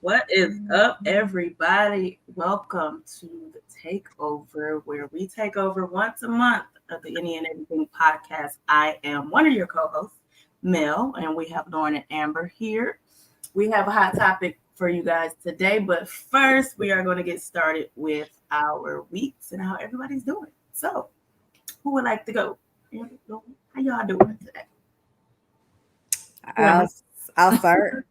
What is up, everybody? Welcome to the Takeover, where we take over once a month of the Any and Everything podcast. I am one of your co-hosts, Mel, and we have Lauren and Amber here. We have a hot topic for you guys today, but first, we are going to get started with our weeks and how everybody's doing. So, who would like to go? How y'all doing today? Who am I? I'll I'll start.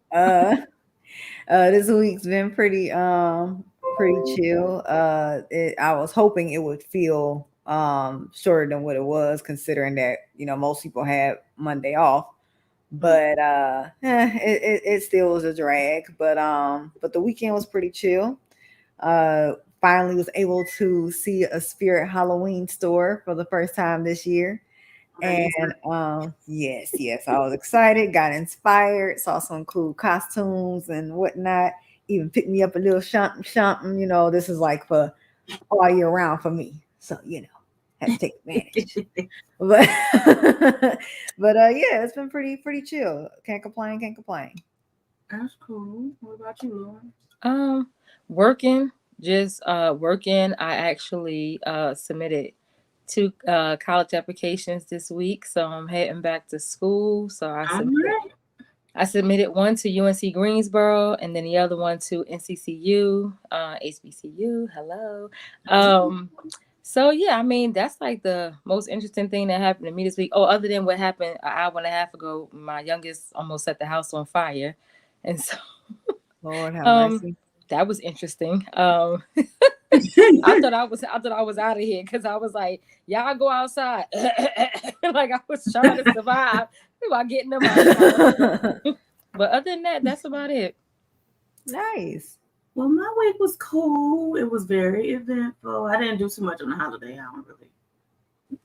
This week's been pretty chill. I was hoping it would feel shorter than what it was, considering that most people had Monday off. But it still was a drag. But the weekend was pretty chill. Uh, Finally was able to see a Spirit Halloween store for the first time this year. And yes, I was excited, got inspired, saw some cool costumes and whatnot. Even picked me up a little something. This is like for all year round for me. So, had to take advantage. But yeah, it's been pretty chill. Can't complain. That's cool. What about you, Lauren? Um, Working, just working. I actually submitted two college applications this week, so I'm heading back to school. So All right. I submitted one to UNC Greensboro, and then the other one to NCCU, HBCU. Hello. So yeah, I mean that's like the most interesting thing that happened to me this week. Oh, other than what happened an hour and a half ago, my youngest almost set the house on fire, and so Lord have um mercy. that was interesting. I thought I was out of here because I was like, y'all go outside. Like I was trying to survive while getting them outside. But other than that, that's about it. Nice. Well, my week was cool. It was very eventful. I didn't do too much on the holiday. I don't really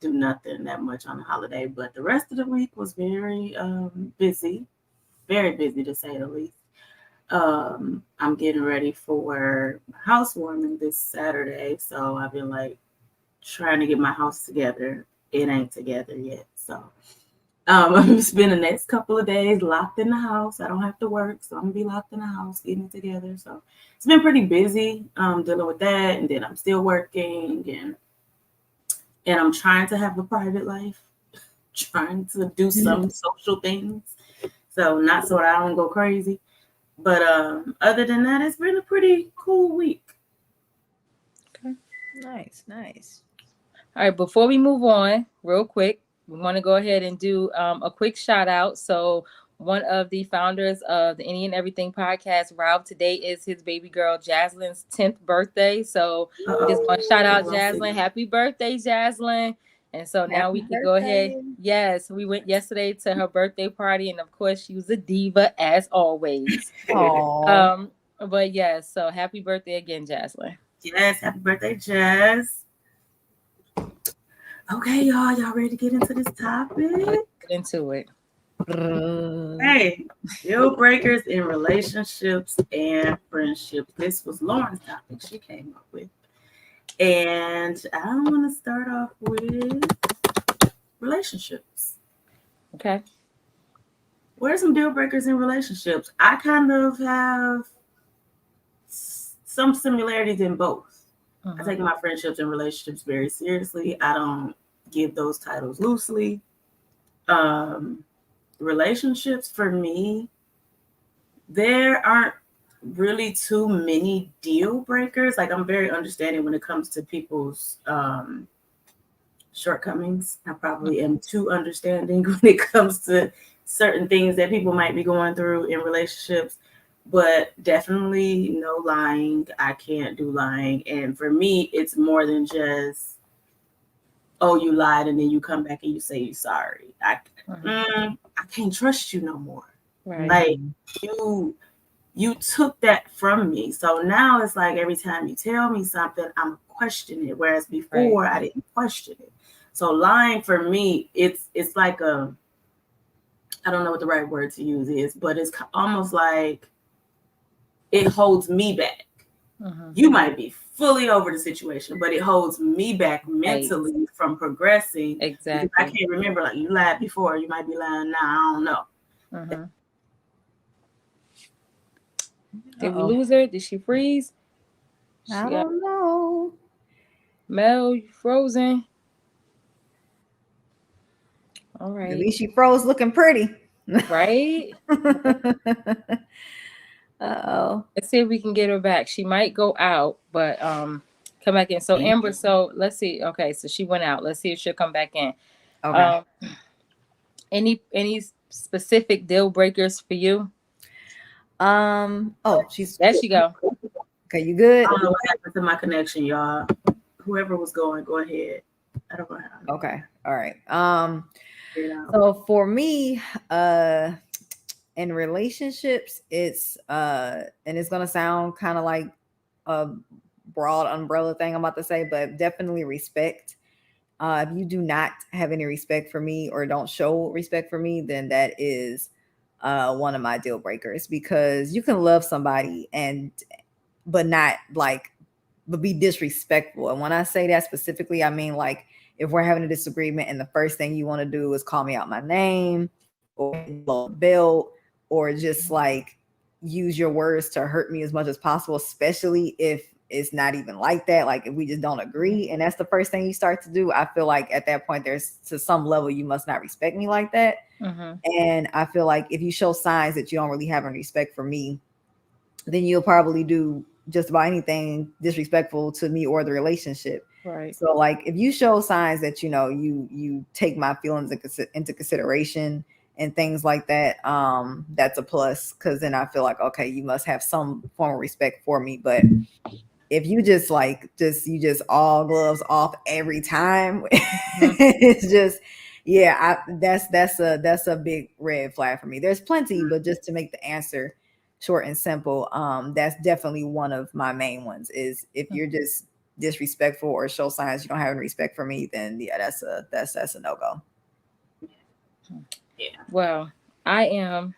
do nothing that much on the holiday, but the rest of the week was very busy, very busy to say the least. I'm getting ready for housewarming this Saturday, so I've been like trying to get my house together. It ain't together yet, so I'm gonna spend the next couple of days locked in the house. I don't have to work, so I'm gonna be locked in the house, getting it together. So it's been pretty busy dealing with that, and then I'm still working, and I'm trying to have a private life, trying to do some social things. So not so that I don't go crazy. But other than that, it's been a pretty cool week. Okay. Nice. All right, before we move on, real quick, we want to go ahead and do a quick shout out. So, one of the founders of the Any and Everything podcast, Ralph, today is his baby girl Jaslyn's 10th birthday. So, we just want to shout out Jaslyn. Happy birthday, Jaslyn. And so now we Happy could go ahead. birthday. Yes, we went yesterday to her birthday party, and of course, she was a diva as always. Aw. Um, but yes, so happy birthday again, Jaslyn. Yes, happy birthday, Jazz. Okay, y'all ready to get into this topic? Get into it. Hey, deal breakers in relationships and friendships. This was Lauren's topic she came up with. And I want to start off with relationships. Okay. What are some deal breakers in relationships? I kind of have some similarities in both. I take my friendships and relationships very seriously. I don't give those titles loosely. Relationships for me, there aren't really too many deal breakers. Like I'm very understanding when it comes to people's shortcomings. I probably am too understanding when it comes to certain things that people might be going through in relationships. But definitely no lying. I can't do lying. And for me, it's more than just, oh, you lied and then you come back and you say you're sorry. I can't trust you no more. Right. Like you took that from me. So now it's like every time you tell me something, I'm questioning it. Whereas before I didn't question it. So lying for me, it's like I don't know what the right word to use is, but it's almost like it holds me back. You might be fully over the situation, but it holds me back mentally from progressing. Exactly. Because I can't remember, like you lied before, you might be lying now. I don't know. Did we lose her? Did she freeze? I don't know. Mel, you frozen. All right. At least she froze looking pretty. Right? Uh-oh. Let's see if we can get her back. She might go out, but come back in. So Amber, so let's see. Okay, so she went out. Let's see if she'll come back in. Okay. Any specific deal breakers for you? Oh, there she go. Okay, you good? I don't know what happened to my connection, y'all. Whoever was going, go ahead. I don't know how. Okay. All right. So for me, in relationships, it's and it's gonna sound kind of like a broad umbrella thing I'm about to say, but definitely respect. If you do not have any respect for me or don't show respect for me, then that is one of my deal breakers, because you can love somebody but be disrespectful. And when I say that specifically, I mean, like, if we're having a disagreement and the first thing you want to do is call me out my name or blow a belt or just like use your words to hurt me as much as possible, especially if it's not even like that. Like, if we just don't agree and that's the first thing you start to do, I feel like at that point there's, to some level, you must not respect me like that. Mm-hmm. And I feel like if you show signs that you don't really have any respect for me, then you'll probably do just about anything disrespectful to me or the relationship. Right. So like, if you show signs that, you know, you take my feelings into consideration and things like that, that's a plus, because then I feel like, okay, you must have some form of respect for me. But if you just all gloves off every time, it's just, that's a big red flag for me. There's plenty, but just to make the answer short and simple, that's definitely one of my main ones. Is if you're just disrespectful or show signs you don't have any respect for me, then that's a no-go. Yeah. Well, I am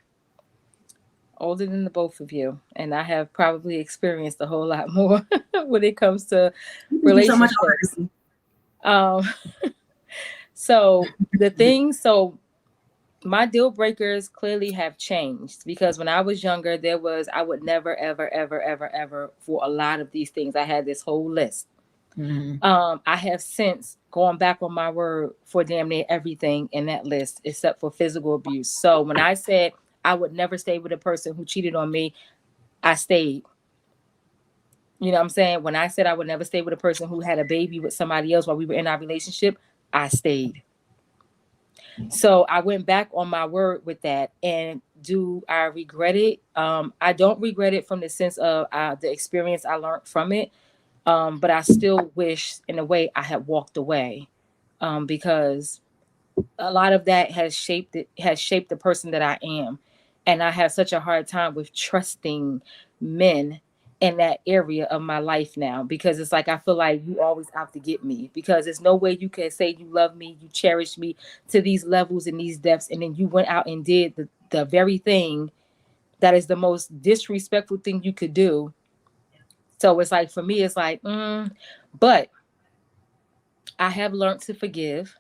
older than the both of you, and I have probably experienced a whole lot more when it comes to relationships. So my deal breakers clearly have changed, because when I was younger, I would never, ever, ever, ever, ever, for a lot of these things, I had this whole list. Mm-hmm. I have since gone back on my word for damn near everything in that list, except for physical abuse. So when I said I would never stay with a person who cheated on me, I stayed. You know what I'm saying? When I said I would never stay with a person who had a baby with somebody else while we were in our relationship, I stayed. So I went back on my word with that. And do I regret it? I don't regret it from the sense of the experience I learned from it. But I still wish, in a way, I had walked away, because a lot of that has shaped the person that I am. And I have such a hard time with trusting men in that area of my life now, because it's like, I feel like you always out to get me, because there's no way you can say you love me, you cherish me to these levels and these depths, and then you went out and did the very thing that is the most disrespectful thing you could do. So it's like, for me, it's like, but I have learned to forgive.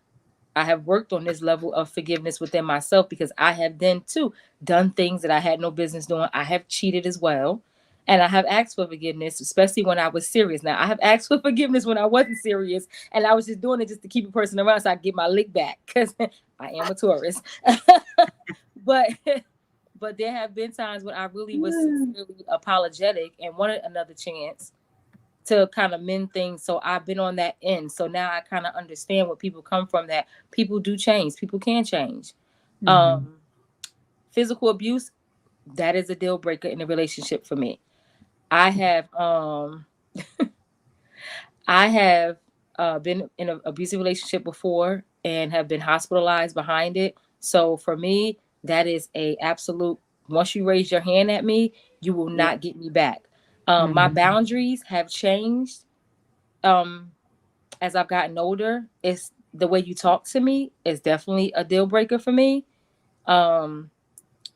I have worked on this level of forgiveness within myself, because I have then too done things that I had no business doing. I have cheated as well. And I have asked for forgiveness, especially when I was serious. Now, I have asked for forgiveness when I wasn't serious, and I was just doing it just to keep a person around so I get my lick back, because I am a tourist. But there have been times when I really was sincerely apologetic and wanted another chance to kind of mend things. So I've been on that end. So now I kind of understand where people come from, that people do change. People can change. Mm-hmm. Physical abuse, that is a deal breaker in a relationship for me. I have been in an abusive relationship before and have been hospitalized behind it. So for me, that is a absolute, once you raise your hand at me, you will not get me back. My boundaries have changed as I've gotten older. It's the way you talk to me is definitely a deal breaker for me.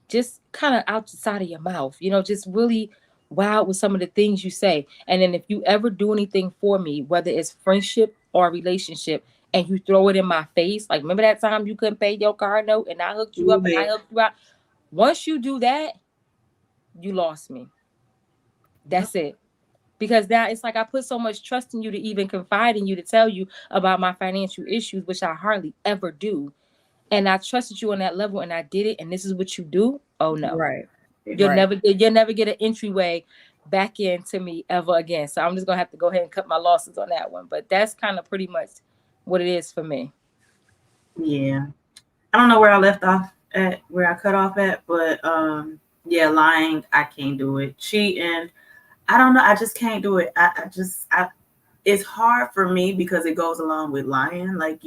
Just kind of outside of your mouth, just really wild with some of the things you say. And then if you ever do anything for me, whether it's friendship or relationship, and you throw it in my face, like, remember that time you couldn't pay your car note and I hooked you up and I helped you out? Once you do that, you lost me. That's it. Because now it's like I put so much trust in you to even confide in you to tell you about my financial issues, which I hardly ever do. And I trusted you on that level and I did it. And this is what you do. Oh no. Right. You'll never get an entryway back into me ever again. So I'm just gonna have to go ahead and cut my losses on that one. But that's kind of pretty much what it is for me. Yeah. I don't know where I left off at, where I cut off at, but yeah, lying, I can't do it. Cheating, I don't know, I just can't do it. It's hard for me because it goes along with lying. Like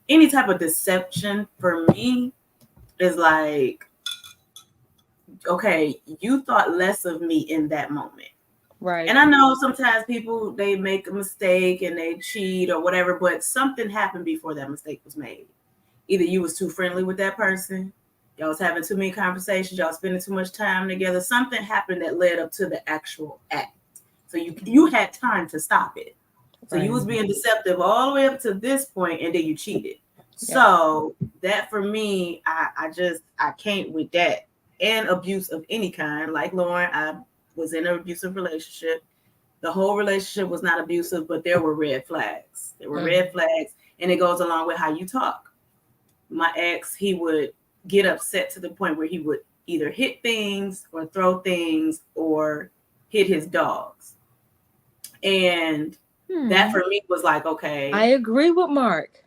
any type of deception for me is like, okay, you thought less of me in that moment. Right. And I know sometimes people, they make a mistake and they cheat or whatever, but something happened before that mistake was made. Either you was too friendly with that person, y'all was having too many conversations, y'all spending too much time together. Something happened that led up to the actual act. So you had time to stop it. So you was being deceptive all the way up to this point, and then you cheated. Yeah. So that for me, I can't with that. And abuse of any kind. Like Lauren, I was in an abusive relationship. The whole relationship was not abusive, but there were red flags. There were red flags, and it goes along with how you talk. My ex, he would get upset to the point where he would either hit things or throw things or hit his dogs. And that for me was like, okay. I agree with Mark.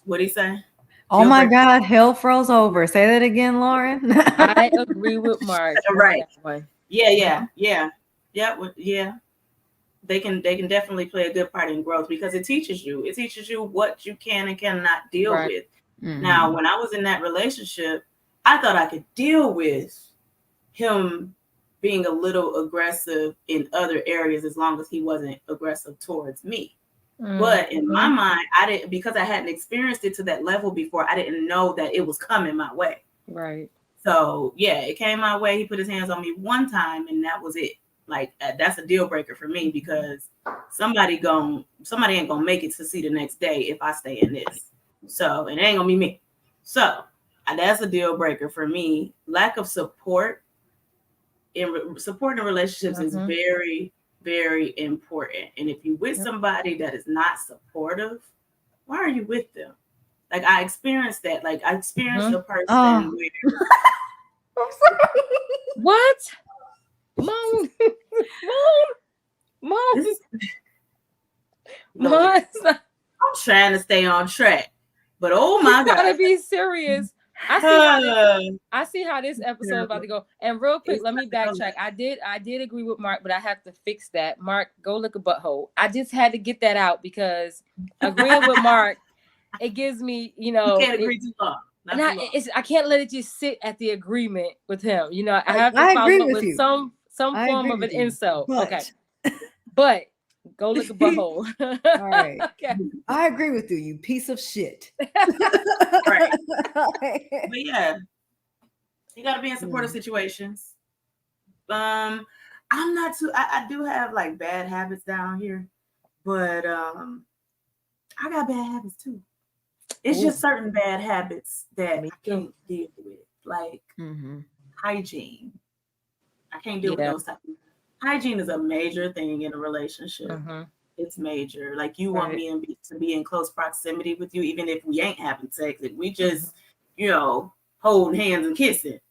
What'd he say? Oh my God, hell froze over. Say that again, Lauren. I agree with Mark. Right. Yeah. They can definitely play a good part in growth because it teaches you what you can and cannot deal with. Mm-hmm. Now, when I was in that relationship, I thought I could deal with him being a little aggressive in other areas as long as he wasn't aggressive towards me. Mm-hmm. But in my mind, I didn't, because I hadn't experienced it to that level before, I didn't know that it was coming my way. Right. So yeah, it came my way. He put his hands on me one time and that was it. Like that's a deal breaker for me because somebody ain't gonna make it to see the next day if I stay in this. So it ain't gonna be me. So that's a deal breaker for me. Lack of support supporting relationships is very, very important. And if you're with somebody that is not supportive, why are you with them? Like I experienced that. Like I experienced a person where I'm sorry. What? Mom. I'm trying to stay on track. But oh my God. Gotta be serious. I see how this episode is about to go. And real quick, let me backtrack. I did agree with Mark, but I have to fix that. Mark, go look a butthole. I just had to get that out because agreeing with Mark, it gives me, you can't agree too long. I can't let it just sit at the agreement with him. I have to follow up with some form of an insult. Okay. But go look a butthole. All right. Okay. I agree with you, you piece of shit. Right. But yeah, you got to be in supportive situations. I'm not too. I do have like bad habits down here, but I got bad habits too. It's just certain bad habits that I can't deal with, like hygiene. I can't deal with those types of. Hygiene is a major thing in a relationship. It's major. Like you want me to be in close proximity with you, even if we ain't having sex. If we just, holding hands and kissing.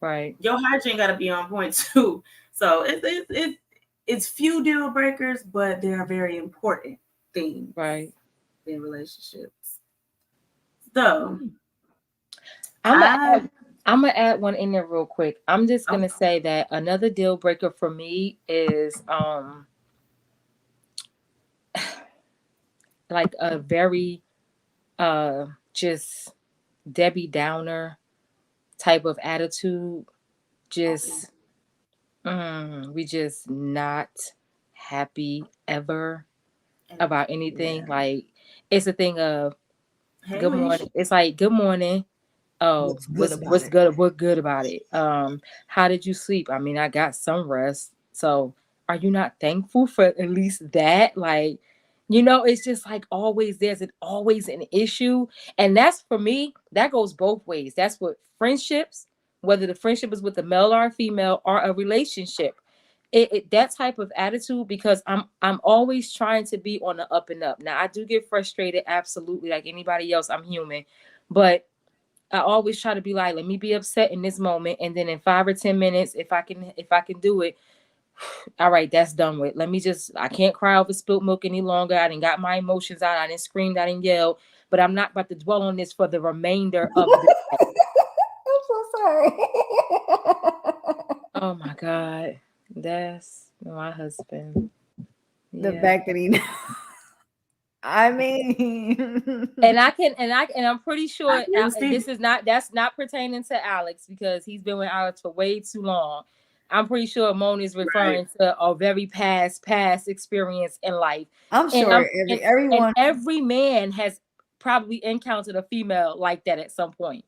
Right. Your hygiene got to be on point too. So it's few deal breakers, but they are very important things. Right. In relationships. So I'm gonna add one in there real quick. I'm just gonna say that another deal breaker for me is like a very just Debbie Downer type of attitude. Just we just not happy ever about anything. Like it's a thing of good morning. It's like good morning. Oh, what's good about it? How did you sleep? I mean, I got some rest. So are you not thankful for at least that? Like, it's just like always there's always an issue. And that's for me, that goes both ways. That's what friendships, whether the friendship is with a male or a female or a relationship. that type of attitude, because I'm always trying to be on the up and up. Now I do get frustrated, absolutely, like anybody else. I'm human, but I always try to be like, let me be upset in this moment, and then in 5 or 10 minutes, if I can do it, all right, that's done with. I can't cry over spilt milk any longer. I didn't got my emotions out. I didn't scream, I didn't yell, but I'm not about to dwell on this for the remainder of the day. I'm so sorry. Oh my God. That's my husband. The Yeah. fact that he I mean And I'm pretty sure that's not pertaining to Alex, because he's been with Alex for way too long. I'm pretty sure Mona is referring to a very past experience in life. I'm sure everyone every man has probably encountered a female like that at some point.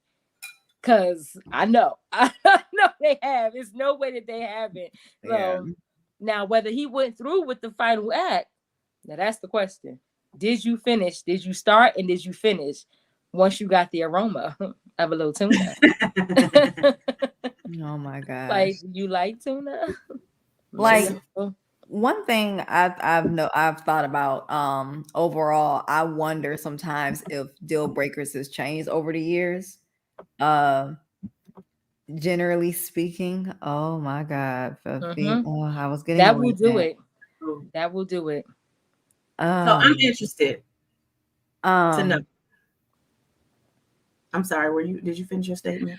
Cause I know they have. There's no way that they haven't. So now, whether he went through with the final act, now that's the question. Did you finish? Did you start and did you finish once you got the aroma of a little tuna? Oh my gosh. Like, you like tuna? Like, one thing I've thought about overall, I wonder sometimes if deal breakers has changed over the years. Generally speaking, oh my God, I was getting that will do it. That will do it. So I'm interested to know. I'm sorry, did you finish your statement?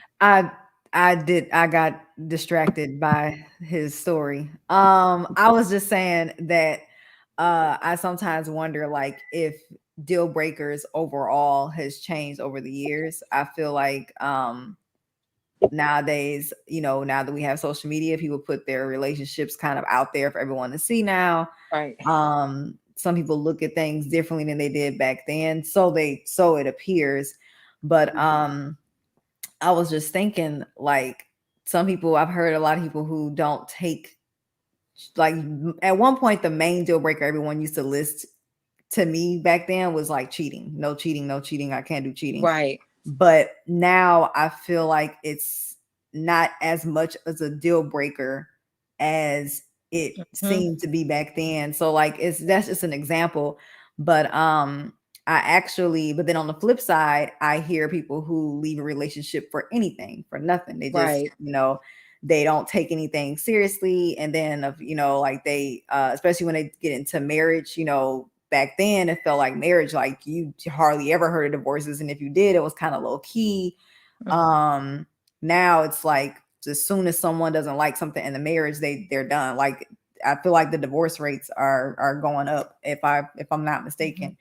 I did. I got distracted by his story. I was just saying that I sometimes wonder, like, if deal breakers overall has changed over the years. I feel like nowadays, now that we have social media, people put their relationships kind of out there for everyone to see now. Right. Some people look at things differently than they did back then. So it appears. But I was just thinking, like, I've heard a lot of people who don't take, like, at one point, the main deal breaker everyone used to list to me back then was like cheating. No cheating, no cheating. I can't do cheating. Right. But now I feel like it's not as much as a deal breaker as it seemed to be back then. So, like, that's just an example. But but then on the flip side, I hear people who leave a relationship for anything, for nothing. They just, they don't take anything seriously. And then, like, they, especially when they get into marriage, back then it felt like marriage, like, you hardly ever heard of divorces. And if you did, it was kind of low key. Now it's like, as soon as someone doesn't like something in the marriage, they're done. Like, I feel like the divorce rates are going up, if I'm not mistaken.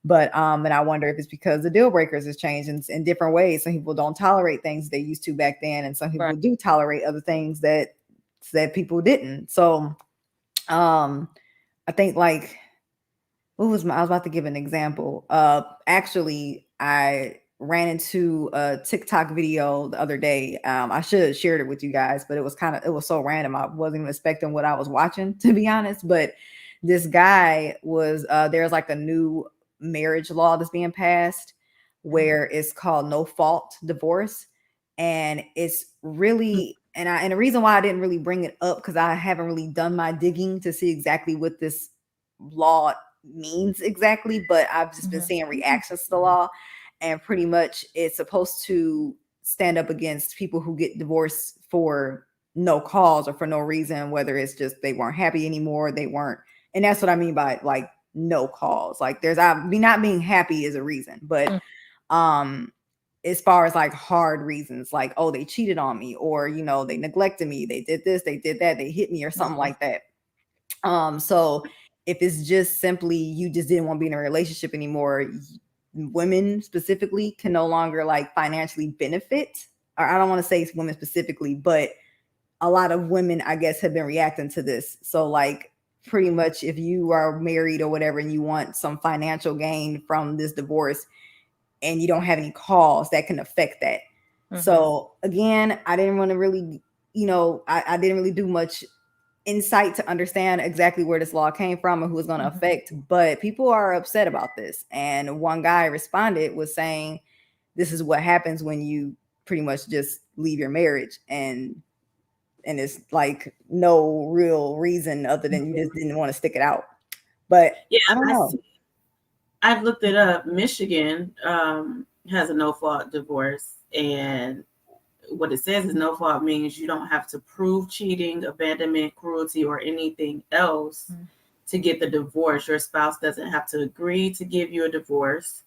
But and I wonder if it's because the deal breakers has changed in different ways. Some people don't tolerate things they used to back then, and some people do tolerate other things that people didn't. So I think, like, I was about to give an example. Actually, I ran into a TikTok video the other day. I should have shared it with you guys, but it was so random. I wasn't even expecting what I was watching, to be honest. But this guy was there's like a new marriage law that's being passed where it's called no fault divorce, and it's really and the reason why I didn't really bring it up, because I haven't really done my digging to see exactly what this law means exactly, but I've just been seeing reactions to the law, and pretty much it's supposed to stand up against people who get divorced for no cause or for no reason, whether it's just they weren't happy anymore, and that's what I mean by, like, no cause. Like, there's not being happy is a reason, but as far as, like, hard reasons, like, oh, they cheated on me, or they neglected me, they did this, they did that, they hit me, or something like that. So if it's just simply you just didn't want to be in a relationship anymore, women specifically can no longer, like, financially benefit. Or I don't want to say women specifically, but a lot of women, I guess, have been reacting to this. So, like, pretty much if you are married or whatever and you want some financial gain from this divorce and you don't have any cause, that can affect that. So again, I didn't want to really, I didn't really do much insight to understand exactly where this law came from and who it's going to affect, but people are upset about this. And one guy responded with saying, this is what happens when you pretty much just leave your marriage. And and it's like no real reason other than you just didn't want to stick it out. But Yeah, I don't know. I've looked it up. Michigan has a no fault divorce, and what it says is no fault means you don't have to prove cheating, abandonment, cruelty, or anything else to get the divorce. Your spouse doesn't have to agree to give you a divorce.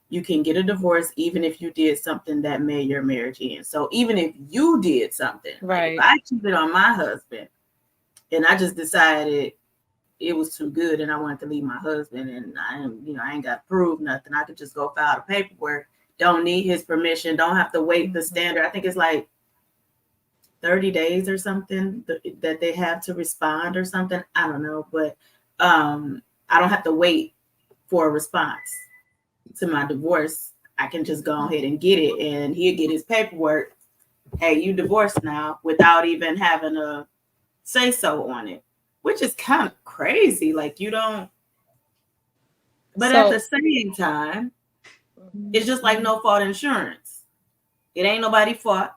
You can get a divorce even if you did something that made your marriage end. So even if you did something, Right. like if I cheated on my husband and I just decided it was too good and I wanted to leave my husband, and I ain't got to prove nothing. I could just go file the paperwork. Don't need his permission. Don't have to wait the standard. I think it's like 30 days or something that they have to respond or something. I don't know, but I don't have to wait for a response to my divorce. I can just go ahead and get it, and he'll get his paperwork. Hey, you divorced now, without even having a say so on it, which is kind of crazy. Like you don't, but at the same time, it's just like no fault insurance. It ain't nobody fault.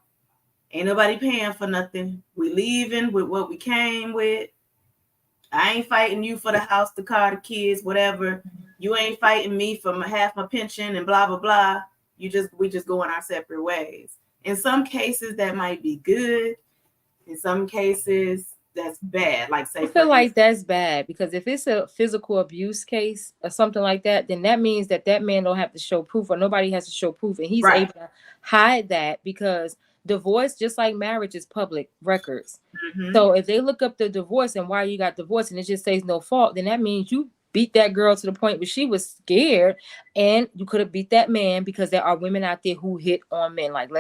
Ain't nobody paying for nothing. We leaving with what we came with. I ain't fighting you for the house, the car, the kids, whatever. You ain't fighting me for half my pension and blah, blah, blah. We just going our separate ways. In some cases, that might be good. In some cases, that's bad. Like say, I feel like that's bad, because if it's a physical abuse case or something like that, then that means that man don't have to show proof, or nobody has to show proof, and he's able to hide that, because divorce, just like marriage, is public records. So if they look up the divorce and why you got divorced and it just says no fault, then that means you beat that girl to the point where she was scared, and you could have beat that man, because there are women out there who hit on men. Like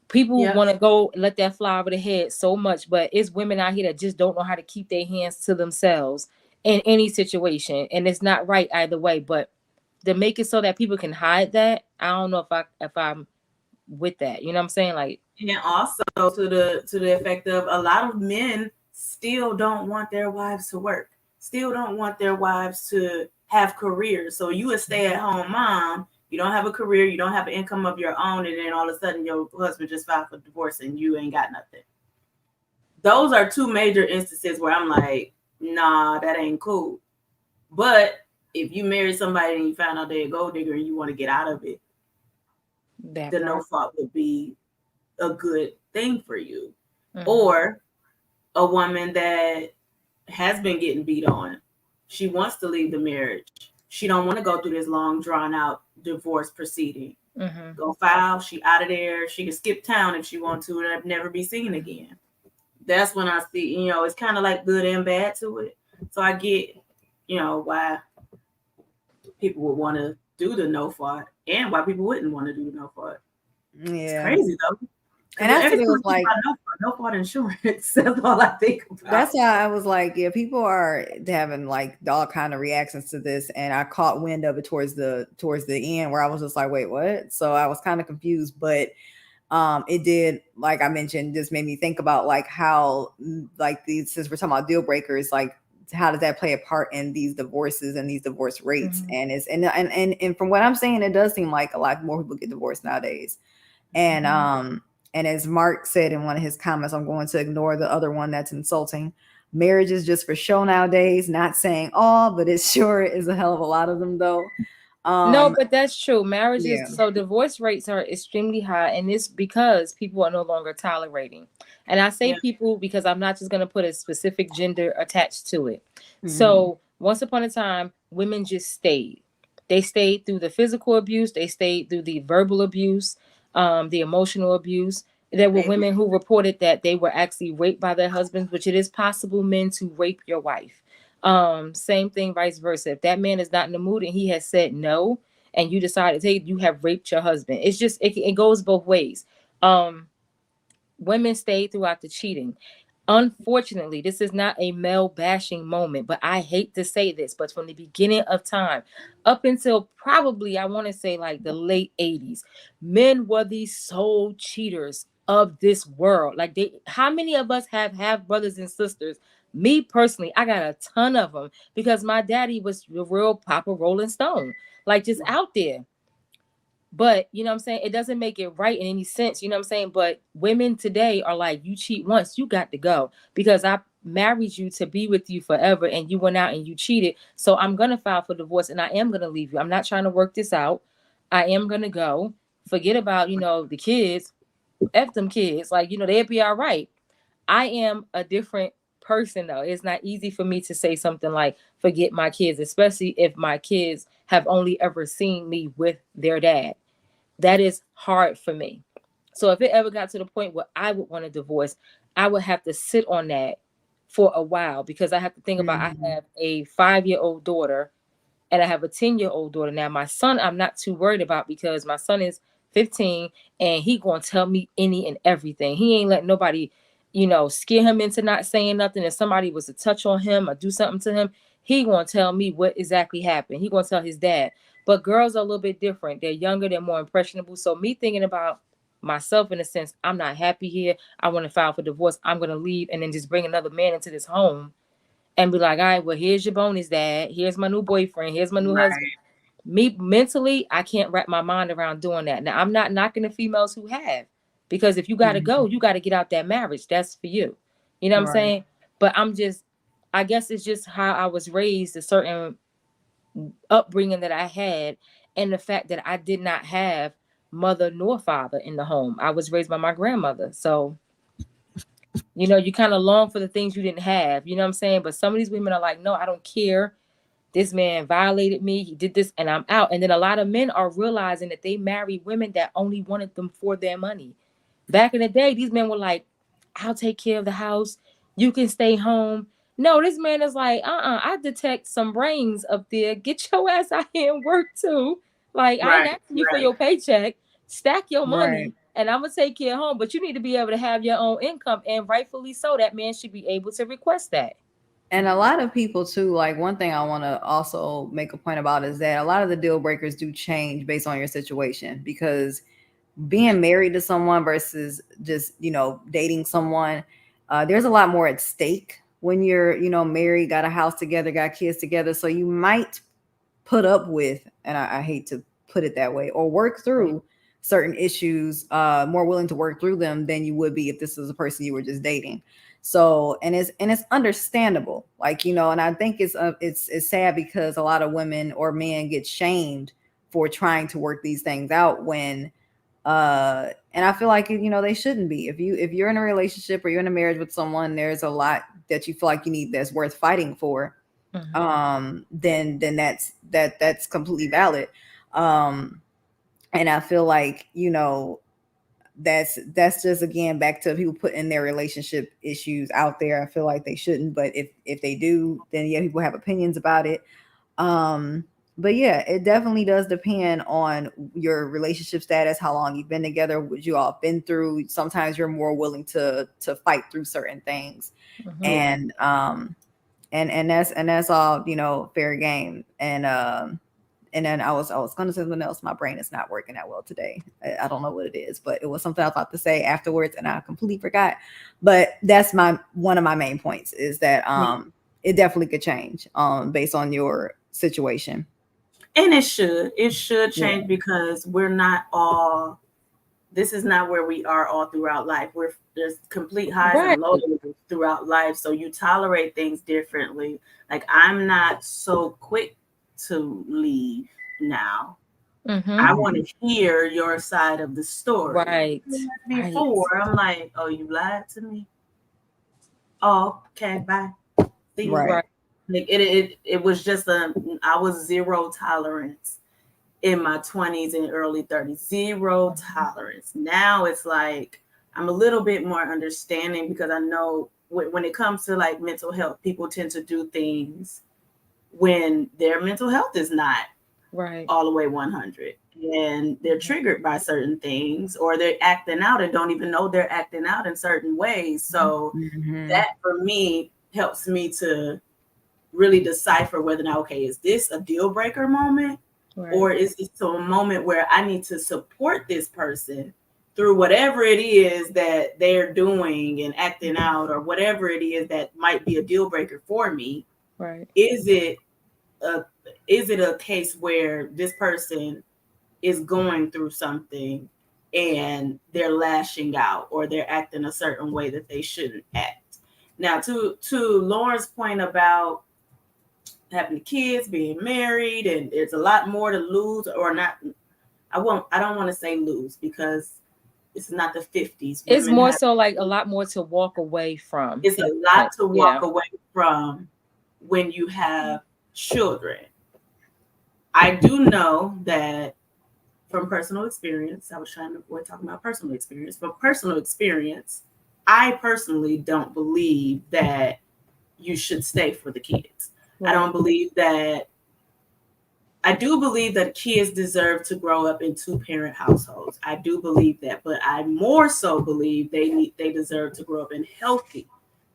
people want to go let that fly over the head so much, but it's women out here that just don't know how to keep their hands to themselves in any situation, and it's not right either way. But to make it so that people can hide that, I don't know if I'm with that. You know what I'm saying? Like, and also to the effect of a lot of men still don't want their wives to work, still don't want their wives to have careers. So you a stay-at-home mom, you don't have a career, you don't have an income of your own, and then all of a sudden your husband just filed for divorce and you ain't got nothing. Those are two major instances where I'm like, nah, that ain't cool. But if you marry somebody and you found out they're a gold digger and you want to get out of it, the no fault would be a good thing for you. Or a woman that has been getting beat on, she wants to leave the marriage, she don't want to go through this long drawn out divorce proceeding. Go file, she out of there, she can skip town if she wants to and never be seen again. That's when I see, it's kind of like good and bad to it. So I get, why people would want to do the no fault and why people wouldn't want to do the no fault. Yeah, it's crazy though. And that's what it was like. No fault insurance. That's all I think about. That's why I was like, yeah, people are having like all kind of reactions to this, and I caught wind of it towards the end, where I was just like, wait, what? So I was kind of confused, but it did, like I mentioned, just made me think about like how, like these, since we're talking about deal breakers, like how does that play a part in these divorces and these divorce rates? And it's and from what I'm saying, it does seem like a lot more people get divorced nowadays. And as Mark said in one of his comments, I'm going to ignore the other one that's insulting. Marriage is just for show nowadays. Not saying all, but it sure is a hell of a lot of them, though. No, but that's true. Marriage is, so divorce rates are extremely high, and it's because people are no longer tolerating. And I say people because I'm not just going to put a specific gender attached to it. So once upon a time, women just stayed. They stayed through the physical abuse. They stayed through the verbal abuse, the emotional abuse. There were women who reported that they were actually raped by their husbands, which it is possible men to rape your wife. Same thing, vice versa. If that man is not in the mood and he has said no, and you decide to take, you have raped your husband. It's just, it goes both ways. Women stay throughout the cheating. Unfortunately, this is not a male bashing moment, but I hate to say this, but from the beginning of time up until probably, I want to say like the late 80s, men were the sole cheaters of this world. Like how many of us have brothers and sisters? Me personally, I got a ton of them because my daddy was the real Papa Rolling Stone, like just out there. But you know what I'm saying? It doesn't make it right in any sense. You know what I'm saying? But women today are like, you cheat once, you got to go. Because I married you to be with you forever and you went out and you cheated. So I'm gonna file for divorce and I am gonna leave you. I'm not trying to work this out. I am gonna go. Forget about, the kids. F them kids. Like, they'll be all right. I am a different person though. It's not easy for me to say something like forget my kids, especially if my kids have only ever seen me with their dad. That is hard for me. So if it ever got to the point where I would want a divorce, I would have to sit on that for a while because I have to think about I have a 5-year-old daughter and I have a 10-year-old daughter. Now my son I'm not too worried about because my son is 15 and he gonna tell me any and everything. He ain't let nobody, scare him into not saying nothing. If somebody was to touch on him or do something to him, he gonna tell me what exactly happened. He gonna tell his dad. But girls are a little bit different. They're younger, they're more impressionable. So me thinking about myself in a sense, I'm not happy here. I want to file for divorce. I'm gonna leave and then just bring another man into this home and be like, all right, well, here's your bonus, dad. Here's my new boyfriend. Here's my new husband. Me mentally, I can't wrap my mind around doing that. Now, I'm not knocking the females who have, because if you got to go, you got to get out that marriage. That's for you. You know what I'm saying? But I guess it's just how I was raised, a certain upbringing that I had, and the fact that I did not have mother nor father in the home. I was raised by my grandmother. So you kind of long for the things you didn't have, you know what I'm saying? But some of these women are like, no, I don't care. This man violated me. He did this and I'm out. And then a lot of men are realizing that they married women that only wanted them for their money. Back in the day, these men were like, I'll take care of the house. You can stay home. No, this man is like, I detect some brains up there. Get your ass out here and work too. Like, I ain't asking you for your paycheck. Stack your money. And I'm going to take care of home. But you need to be able to have your own income. And rightfully so, that man should be able to request that. And a lot of people too, like one thing I want to also make a point about is that a lot of the deal breakers do change based on your situation, because being married to someone versus just, dating someone, there's a lot more at stake when you're, married, got a house together, got kids together. So you might put up with, and I hate to put it that way, or work through certain issues, more willing to work through them than you would be if this was a person you were just dating. So, and it's understandable, like, and I think it's sad because a lot of women or men get shamed for trying to work these things out when, and I feel like, they shouldn't be. If you're in a relationship or you're in a marriage with someone, there's a lot that you feel like you need that's worth fighting for. Then that's completely valid. And I feel like, that's just, again, back to people putting their relationship issues out there. I feel like they shouldn't, but if they do, then yeah, people have opinions about it. But yeah, it definitely does depend on your relationship status, how long you've been together, what you all been through. Sometimes you're more willing to fight through certain things. And that's all, fair game. And then I was going to say something else. My brain is not working that well today. I don't know what it is, but it was something I was about to say afterwards and I completely forgot. But that's one of my main points is that it definitely could change based on your situation. And it should change because we're not all, this is not where we are all throughout life. There's complete highs and lows throughout life. So you tolerate things differently. Like, I'm not so quick to leave now. I want to hear your side of the story. Before I'm like, oh, you lied to me. Oh, okay, bye. See you. Like it was just I was zero tolerance in my 20s and early 30s. Zero tolerance. Now it's like I'm a little bit more understanding because I know when it comes to like mental health, people tend to do things when their mental health is not all the way 100 and they're triggered by certain things, or they're acting out and don't even know they're acting out in certain ways. So that for me helps me to really decipher whether or not, okay, is this a deal breaker moment or is this a moment where I need to support this person through whatever it is that they're doing and acting out, or whatever it is that might be a deal breaker for me. Is it a case where this person is going through something and they're lashing out or they're acting a certain way that they shouldn't act. Now, to Lauren's point about having kids, being married, and there's a lot more to lose or not. I don't want to say lose because it's not the 50s. It's more so like a lot more to walk away from. It's a lot to walk away from when you have children. I do know that from personal experience, I was trying to avoid talking about personal experience. From personal experience, I personally don't believe that you should stay for the kids. Right. I don't believe that. I do believe that kids deserve to grow up in two-parent households. I do believe that, but I more so believe they deserve to grow up in healthy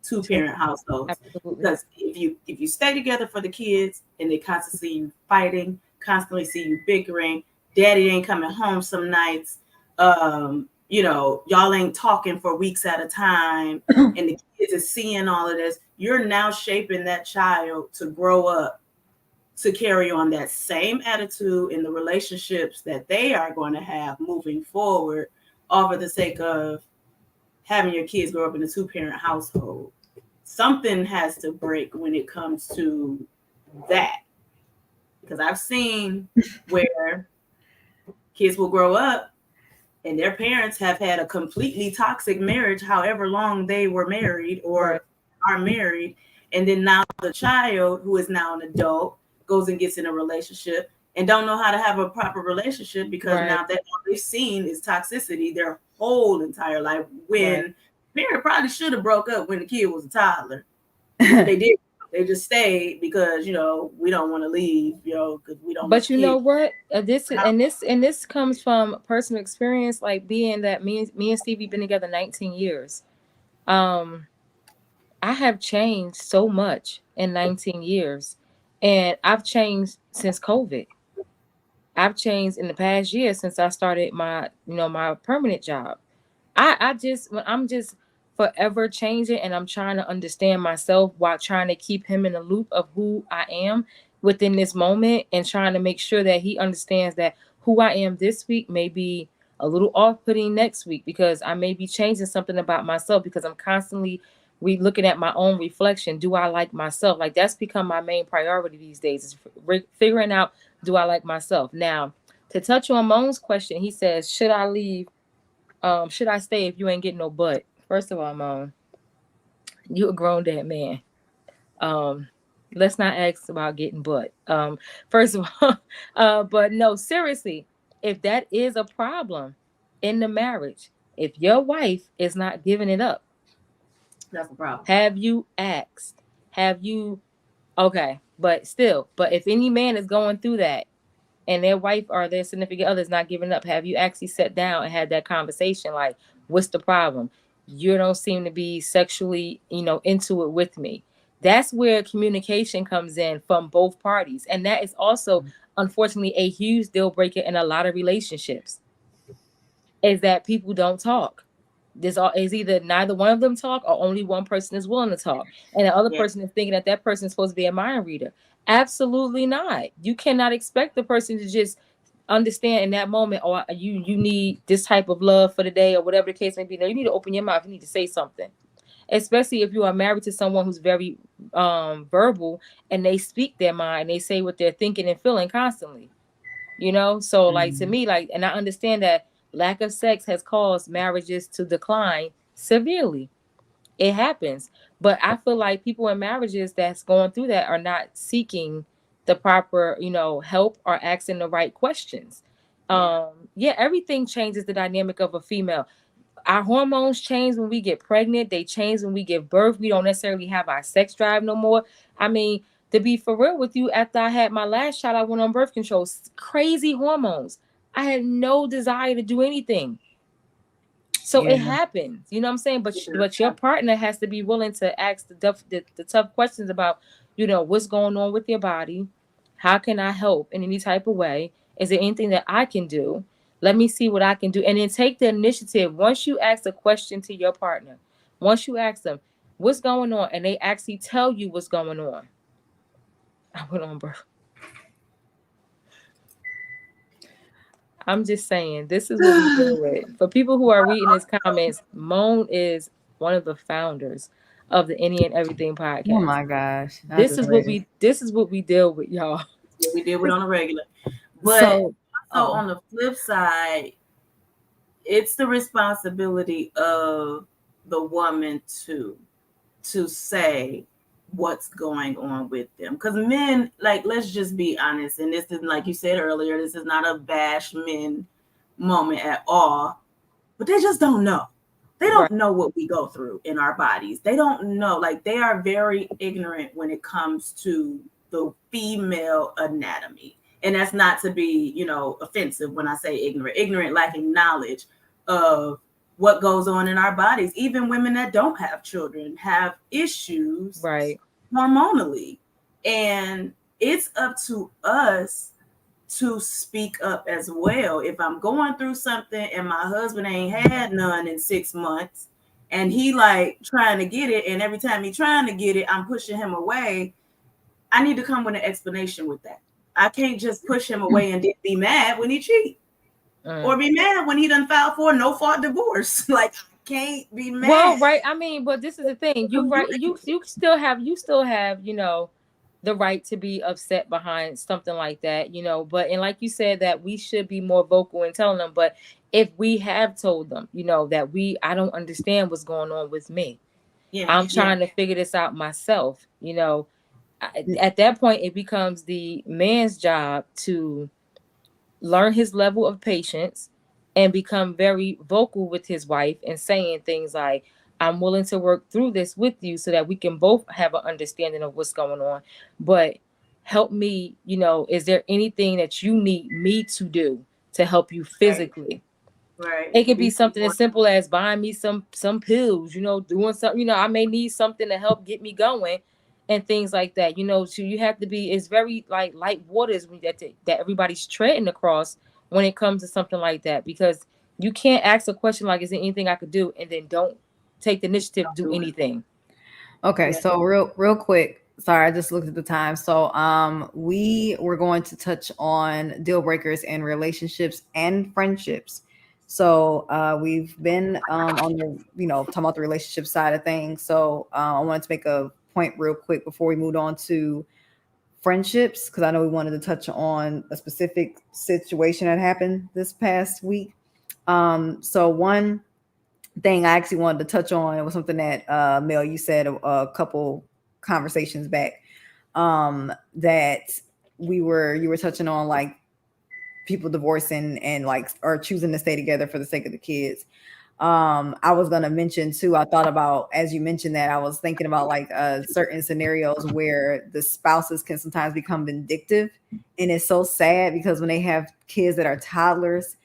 two-parent households. Absolutely. Because if you stay together for the kids and they constantly see you fighting, constantly see you bickering, daddy ain't coming home some nights, y'all ain't talking for weeks at a time, and the kids are seeing all of this, you're now shaping that child to grow up to carry on that same attitude in the relationships that they are going to have moving forward, all for the sake of having your kids grow up in a two-parent household. Something has to break when it comes to that. Because I've seen where kids will grow up and their parents have had a completely toxic marriage, however long they were married or are married. And then now the child, who is now an adult, goes and gets in a relationship and don't know how to have a proper relationship because now that all they've seen is toxicity their whole entire life, when parent probably should have broke up when the kid was a toddler. They did. They just stayed because, we don't want to leave, because we don't. But you know what? This comes from personal experience, like being that me and Stevie been together 19 years. I have changed so much in 19 years. And I've changed since COVID. I've changed in the past year since I started my permanent job. I'm just forever changing, and I'm trying to understand myself while trying to keep him in the loop of who I am within this moment, and trying to make sure that he understands that who I am this week may be a little off-putting next week, because I may be changing something about myself, because I'm constantly looking at my own reflection. Do I like myself? Like, that's become my main priority these days, is figuring out, do I like myself? Now, to touch on Moan's question, he says, should I leave? Should I stay if you ain't getting no butt? First of all, Moan, you a grown dead man. Let's not ask about getting butt. First of all, but no, seriously, if that is a problem in the marriage, if your wife is not giving it up, that's a problem. Have you asked? Okay, but if any man is going through that and their wife or their significant other is not giving up, have you actually sat down and had that conversation? Like, what's the problem? You don't seem to be sexually, into it with me. That's where communication comes in from both parties. And that is also, unfortunately, a huge deal breaker in a lot of relationships, is that people don't talk. This is either neither one of them talk, or only one person is willing to talk, and the other person is thinking that person is supposed to be a mind reader. Absolutely not. You cannot expect the person to just understand in that moment, or you need this type of love for the day, or whatever the case may be. No, you need to open your mouth. You need to say something, especially if you are married to someone who's very verbal, and they speak their mind, they say what they're thinking and feeling constantly. So like, to me, like, and I understand that lack of sex has caused marriages to decline severely. It happens. But I feel like people in marriages that's going through that are not seeking the proper, help, or asking the right questions. Everything changes the dynamic of a female. Our hormones change when we get pregnant. They change when we give birth. We don't necessarily have our sex drive no more. I mean, to be for real with you, after I had my last child, I went on birth control. Crazy hormones. I had no desire to do anything. So it happens, you know what I'm saying? But your partner has to be willing to ask the tough questions about, what's going on with your body? How can I help in any type of way? Is there anything that I can do? Let me see what I can do. And then take the initiative. Once you ask a question to your partner, once you ask them, what's going on? And they actually tell you what's going on. I went on birth. I'm just saying, this is what we deal with. For people who are reading his comments, Moan is one of the founders of the Any and Everything Oh podcast. my gosh. I just read it. This is what we deal with, y'all. Yeah, we deal with on a regular. But So, also on the flip side, it's the responsibility of the woman to say what's going on with them. Because men, like, let's just be honest, and this is, like you said earlier, this is not a bash men moment at all, but they just don't know. They don't know what we go through in our bodies. They don't know. Like, they are very ignorant when it comes to the female anatomy. And that's not to be, offensive when I say ignorant. Ignorant, lacking knowledge of what goes on in our bodies. Even women that don't have children have issues hormonally. And it's up to us to speak up as well. If I'm going through something and my husband ain't had none in 6 months and he like trying to get it, and every time he trying to get it, I'm pushing him away, I need to come with an explanation with that. I can't just push him away and be mad when he cheat. Or be mad when he done filed for a no-fault divorce. Like, I can't be mad. Well, right. I mean, but this is the thing. You still have, the right to be upset behind something like that, but, and like you said, that we should be more vocal in telling them. But if we have told them, that I don't understand what's going on with me. Yeah, I'm trying to figure this out myself. At that point, it becomes the man's job to learn his level of patience and become very vocal with his wife and saying things like, I'm willing to work through this with you so that we can both have an understanding of what's going on. But help me, is there anything that you need me to do to help you physically? Right. It could be something as simple as buying me some pills, doing something, I may need something to help get me going and things like that. So you have to be, it's very like light waters that everybody's treading across when it comes to something like that, because you can't ask a question like, is there anything I could do? And then don't take the initiative to do anything. Okay. So real quick. Sorry, I just looked at the time. So we were going to touch on deal breakers in relationships and friendships. So we've been on the, talking about the relationship side of things. So I wanted to make a point real quick before we moved on to friendships, because I know we wanted to touch on a specific situation that happened this past week. So one thing I actually wanted to touch on, it was something that Mel, you said a couple conversations back, that you were touching on, like people divorcing and like or choosing to stay together for the sake of the kids. I was going to mention too, I thought about, as you mentioned that, I was thinking about like certain scenarios where the spouses can sometimes become vindictive. And it's so sad because when they have kids that are toddlers,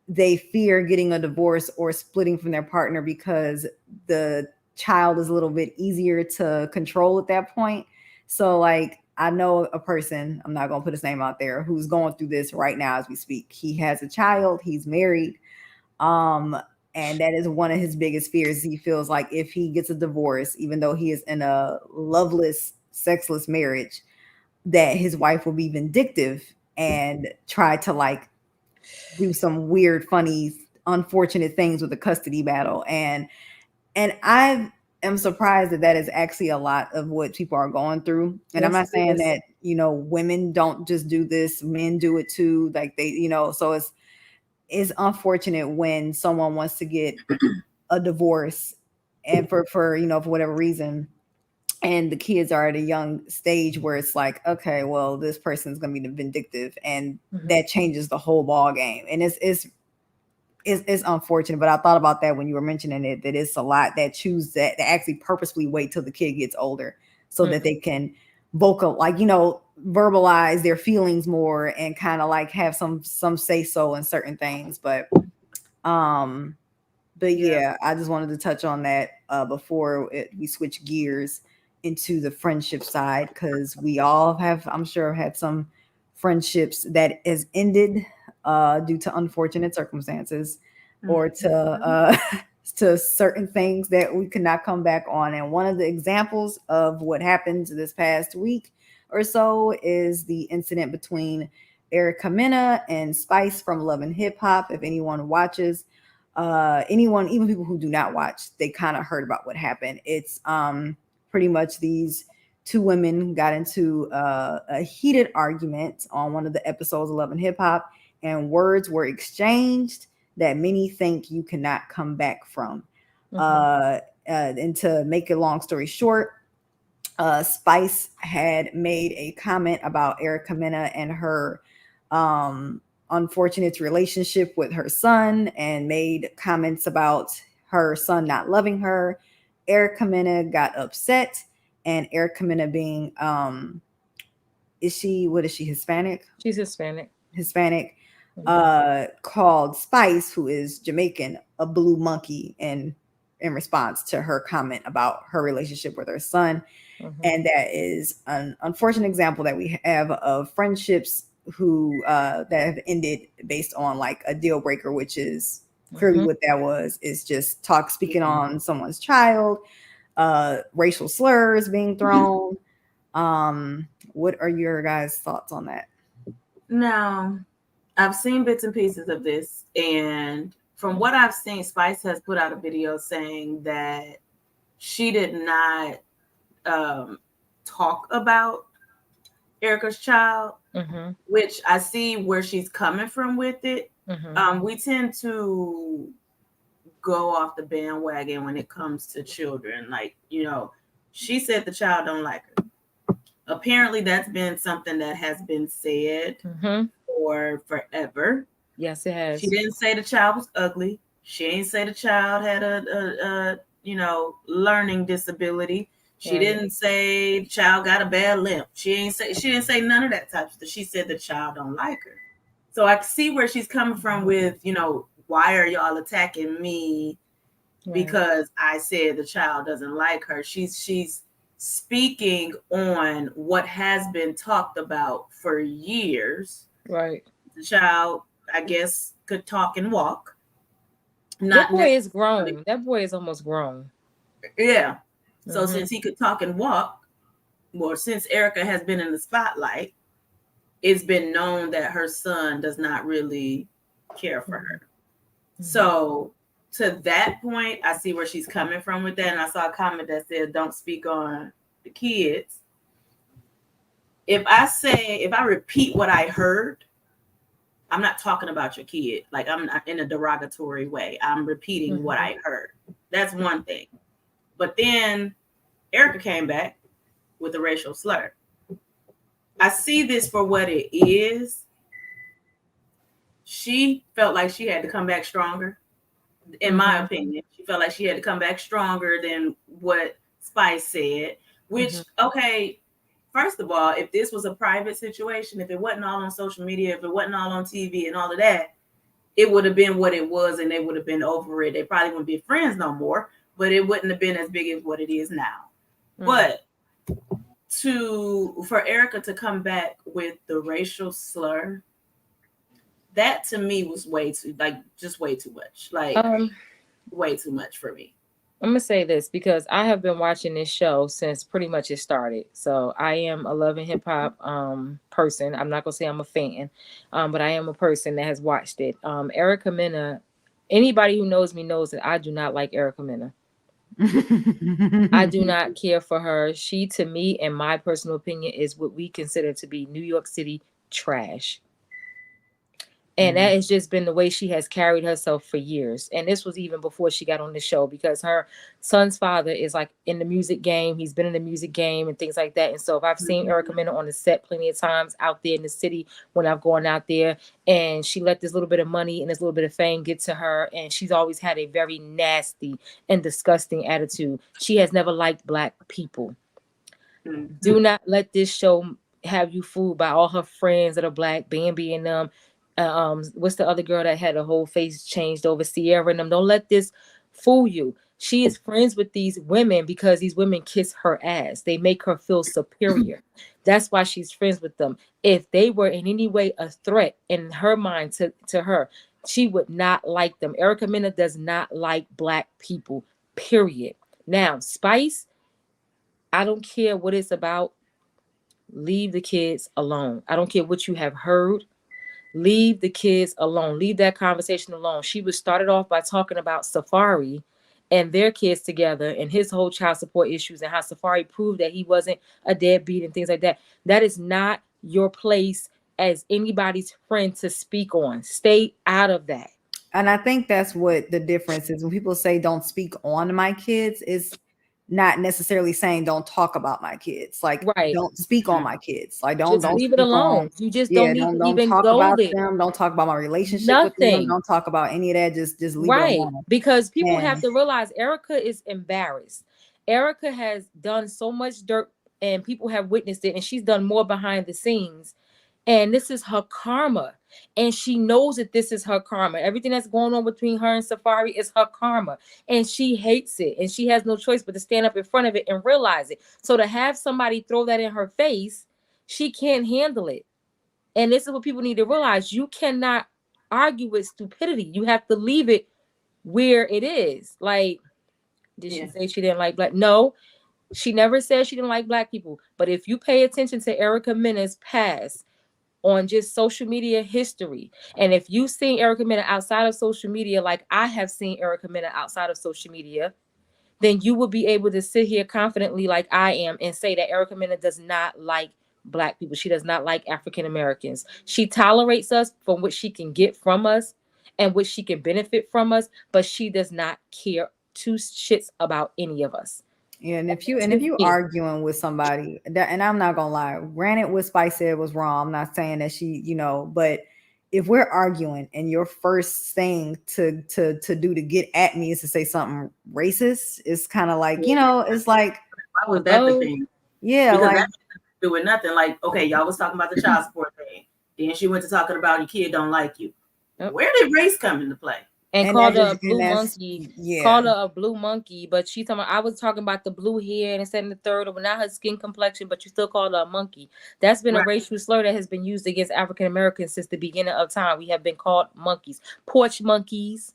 they fear getting a divorce or splitting from their partner because the child is a little bit easier to control at that point. So like, I know a person, I'm not going to put his name out there, who's going through this right now as we speak. He has a child, he's married. And that is one of his biggest fears. He feels like if he gets a divorce, even though he is in a loveless, sexless marriage, that his wife will be vindictive and try to like do some weird, funny, unfortunate things with the custody battle. And I am surprised that is actually a lot of what people are going through. And I'm not saying that, women don't just do this, men do it too. Like they, so it's unfortunate when someone wants to get a divorce and for whatever reason, and the kids are at a young stage where it's like, okay, well, this person's going to be vindictive, and that changes the whole ball game. And it's unfortunate, but I thought about that when you were mentioning it, that it's a lot that choose that actually purposefully wait till the kid gets older so that they can verbalize their feelings more and kind of like have some say so in certain things. But yeah, I just wanted to touch on that before we switch gears into the friendship side, because we all have, I'm sure, had some friendships that has ended due to unfortunate circumstances or to certain things that we could not come back on. And one of the examples of what happened this past week or so is the incident between Erica Mena and Spice from Love and Hip Hop. If anyone watches, anyone, even people who do not watch, they kind of heard about what happened. It's pretty much these two women got into a heated argument on one of the episodes of Love and Hip Hop, and words were exchanged that many think you cannot come back from. And to make a long story short, Spice had made a comment about Erica Mena and her unfortunate relationship with her son, and made comments about her son not loving her. Erica Mena got upset, and Erica Mena being is she Hispanic? She's Hispanic. Called Spice, who is Jamaican, a blue monkey in response to her comment about her relationship with her son. And that is an unfortunate example that we have of friendships who that have ended based on like a deal breaker, which is clearly what that was, is just speaking on someone's child, racial slurs being thrown. What are your guys' thoughts on that? Now, I've seen bits and pieces of this, and from what I've seen, Spice has put out a video saying that she did not talk about Erica's child, which I see where she's coming from with it. We tend to go off the bandwagon when it comes to children. Like, she said the child don't like her. Apparently that's been something that has been said for forever. Yes, it has. She didn't say the child was ugly. She ain't say the child had a learning disability. She didn't say the child got a bad limp. She didn't say none of that type of stuff. She said the child don't like her. So I see where she's coming from with, why are y'all attacking me because I said the child doesn't like her? She's speaking on what has been talked about for years. Right. The child, I guess, could talk and walk. That boy is grown. That boy is almost grown. Yeah. So since he could talk and walk, well, since Erica has been in the spotlight, it's been known that her son does not really care for her. So to that point, I see where she's coming from with that. And I saw a comment that said, don't speak on the kids. If I repeat what I heard, I'm not talking about your kid. Like, I'm not in a derogatory way. I'm repeating what I heard. That's one thing. But then Erica came back with a racial slur. I see this for what it is. She felt like she had to come back stronger. In my opinion, she felt like she had to come back stronger than what Spice said, which, okay, first of all, if this was a private situation, if it wasn't all on social media, if it wasn't all on TV and all of that, it would have been what it was and they would have been over it. They probably wouldn't be friends no more, but it wouldn't have been as big as what it is now. But for Erica to come back with the racial slur, that to me was way too much. Like, way too much for me. I'm gonna say this because I have been watching this show since pretty much it started. So I am a Love and Hip Hop person. I'm not gonna say I'm a fan, but I am a person that has watched it. Erica Mena, anybody who knows me knows that I do not like Erica Mena. I do not care for her. She, to me, in my personal opinion, is what we consider to be New York City trash. And that has just been the way she has carried herself for years. And this was even before she got on the show, because her son's father is like in the music game. He's been in the music game and things like that. And so if I've seen Erica Mena on the set plenty of times out there in the city when I've gone out there, and she let this little bit of money and this little bit of fame get to her. And she's always had a very nasty and disgusting attitude. She has never liked Black people. Do not let this show have you fooled by all her friends that are Black, Bambi and them. What's the other girl that had her whole face changed over, Sierra and them? Don't let this fool you. She is friends with these women because these women kiss her ass. They make her feel superior. That's why she's friends with them. If they were in any way a threat in her mind to her, she would not like them. Erica Mena does not like Black people, period. Now, Spice, I don't care what it's about. Leave the kids alone. I don't care what you have heard Leave the kids alone. Leave that conversation alone. She was started off by talking about Safari and their kids together and his whole child support issues and how Safari proved that he wasn't a deadbeat and things like that. That is not your place as anybody's friend to speak on. Stay out of that. And I think that's what the difference is. When people say don't speak on my kids, is not necessarily saying don't talk about my kids. Like, Right. don't speak on my kids. Like, Just don't leave it speak alone. on. You just Yeah, don't need to don't even talk go about there. them. Don't talk about my relationship with them. Nothing. Don't talk about any of that. Just leave it Right. alone. Because people And- have to realize Erica is embarrassed. Erica has done so much dirt and people have witnessed it, and she's done more behind the scenes. And this is her karma. And she knows that this is her karma. Everything that's going on between her and Safari is her karma. And she hates it. And she has no choice but to stand up in front of it and realize it. So to have somebody throw that in her face, she can't handle it. And this is what people need to realize. You cannot argue with stupidity. You have to leave it where it is. Like, did she say she didn't like black? No, she never said she didn't like black people. But if you pay attention to Erica Mena's past, on just social media history. And if you've seen Erica Mena outside of social media, like I have seen Erica Mena outside of social media, then you will be able to sit here confidently like I am and say that Erica Mena does not like black people. She does not like African Americans. She tolerates us from what she can get from us and what she can benefit from us, but she does not care two shits about any of us. Yeah, and if you arguing with somebody, that, and I'm not gonna lie, granted, what Spice said was wrong. I'm not saying that she, but if we're arguing and your first thing to do to get at me is to say something racist, it's kind of like, it's like, why was that the thing? Yeah, because like that didn't do with nothing. Like, okay, y'all was talking about the child support thing. Then she went to talking about your kid don't like you. Yep. Where did race come into play? And called her a blue monkey. Yeah. Called her a blue monkey, but she talking. I was talking about the blue hair and instead of the third, but not her skin complexion. But you still called her a monkey. That's been a racial slur that has been used against African Americans since the beginning of time. We have been called monkeys, porch monkeys,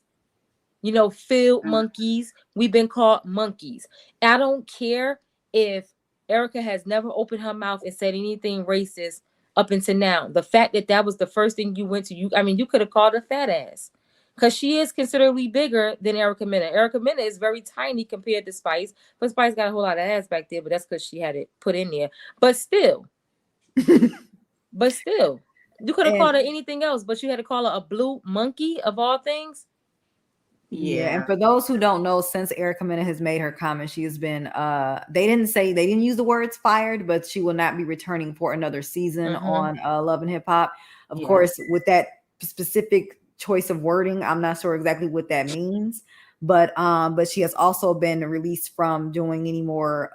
field monkeys. We've been called monkeys. I don't care if Erica has never opened her mouth and said anything racist up until now. The fact that was the first thing you went to, you could have called her fat ass. Because she is considerably bigger than Erica Mena. Erica Mena is very tiny compared to Spice. But Spice got a whole lot of ass back there, but that's because she had it put in there. But still. You could have called her anything else, but you had to call her a blue monkey of all things. Yeah. And for those who don't know, since Erica Mena has made her comment, she has been they didn't use the words fired, but she will not be returning for another season on Love and Hip Hop. Of course, with that specific choice of wording, I'm not sure exactly what that means, but she has also been released from doing any more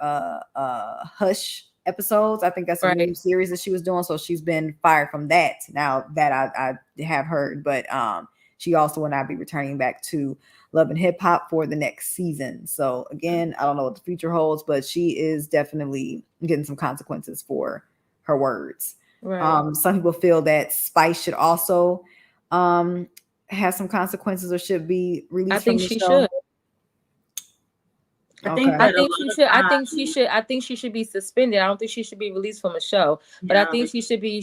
Hush episodes. I think that's a new series that she was doing, so she's been fired from that. Now that I have heard, but she also will not be returning back to Love and Hip Hop for the next season. So again, I don't know what the future holds, but she is definitely getting some consequences for her words. Some people feel that Spice should also has some consequences or should be released from the show. I think she should be suspended. I don't think she should be released from a show, but I think she should be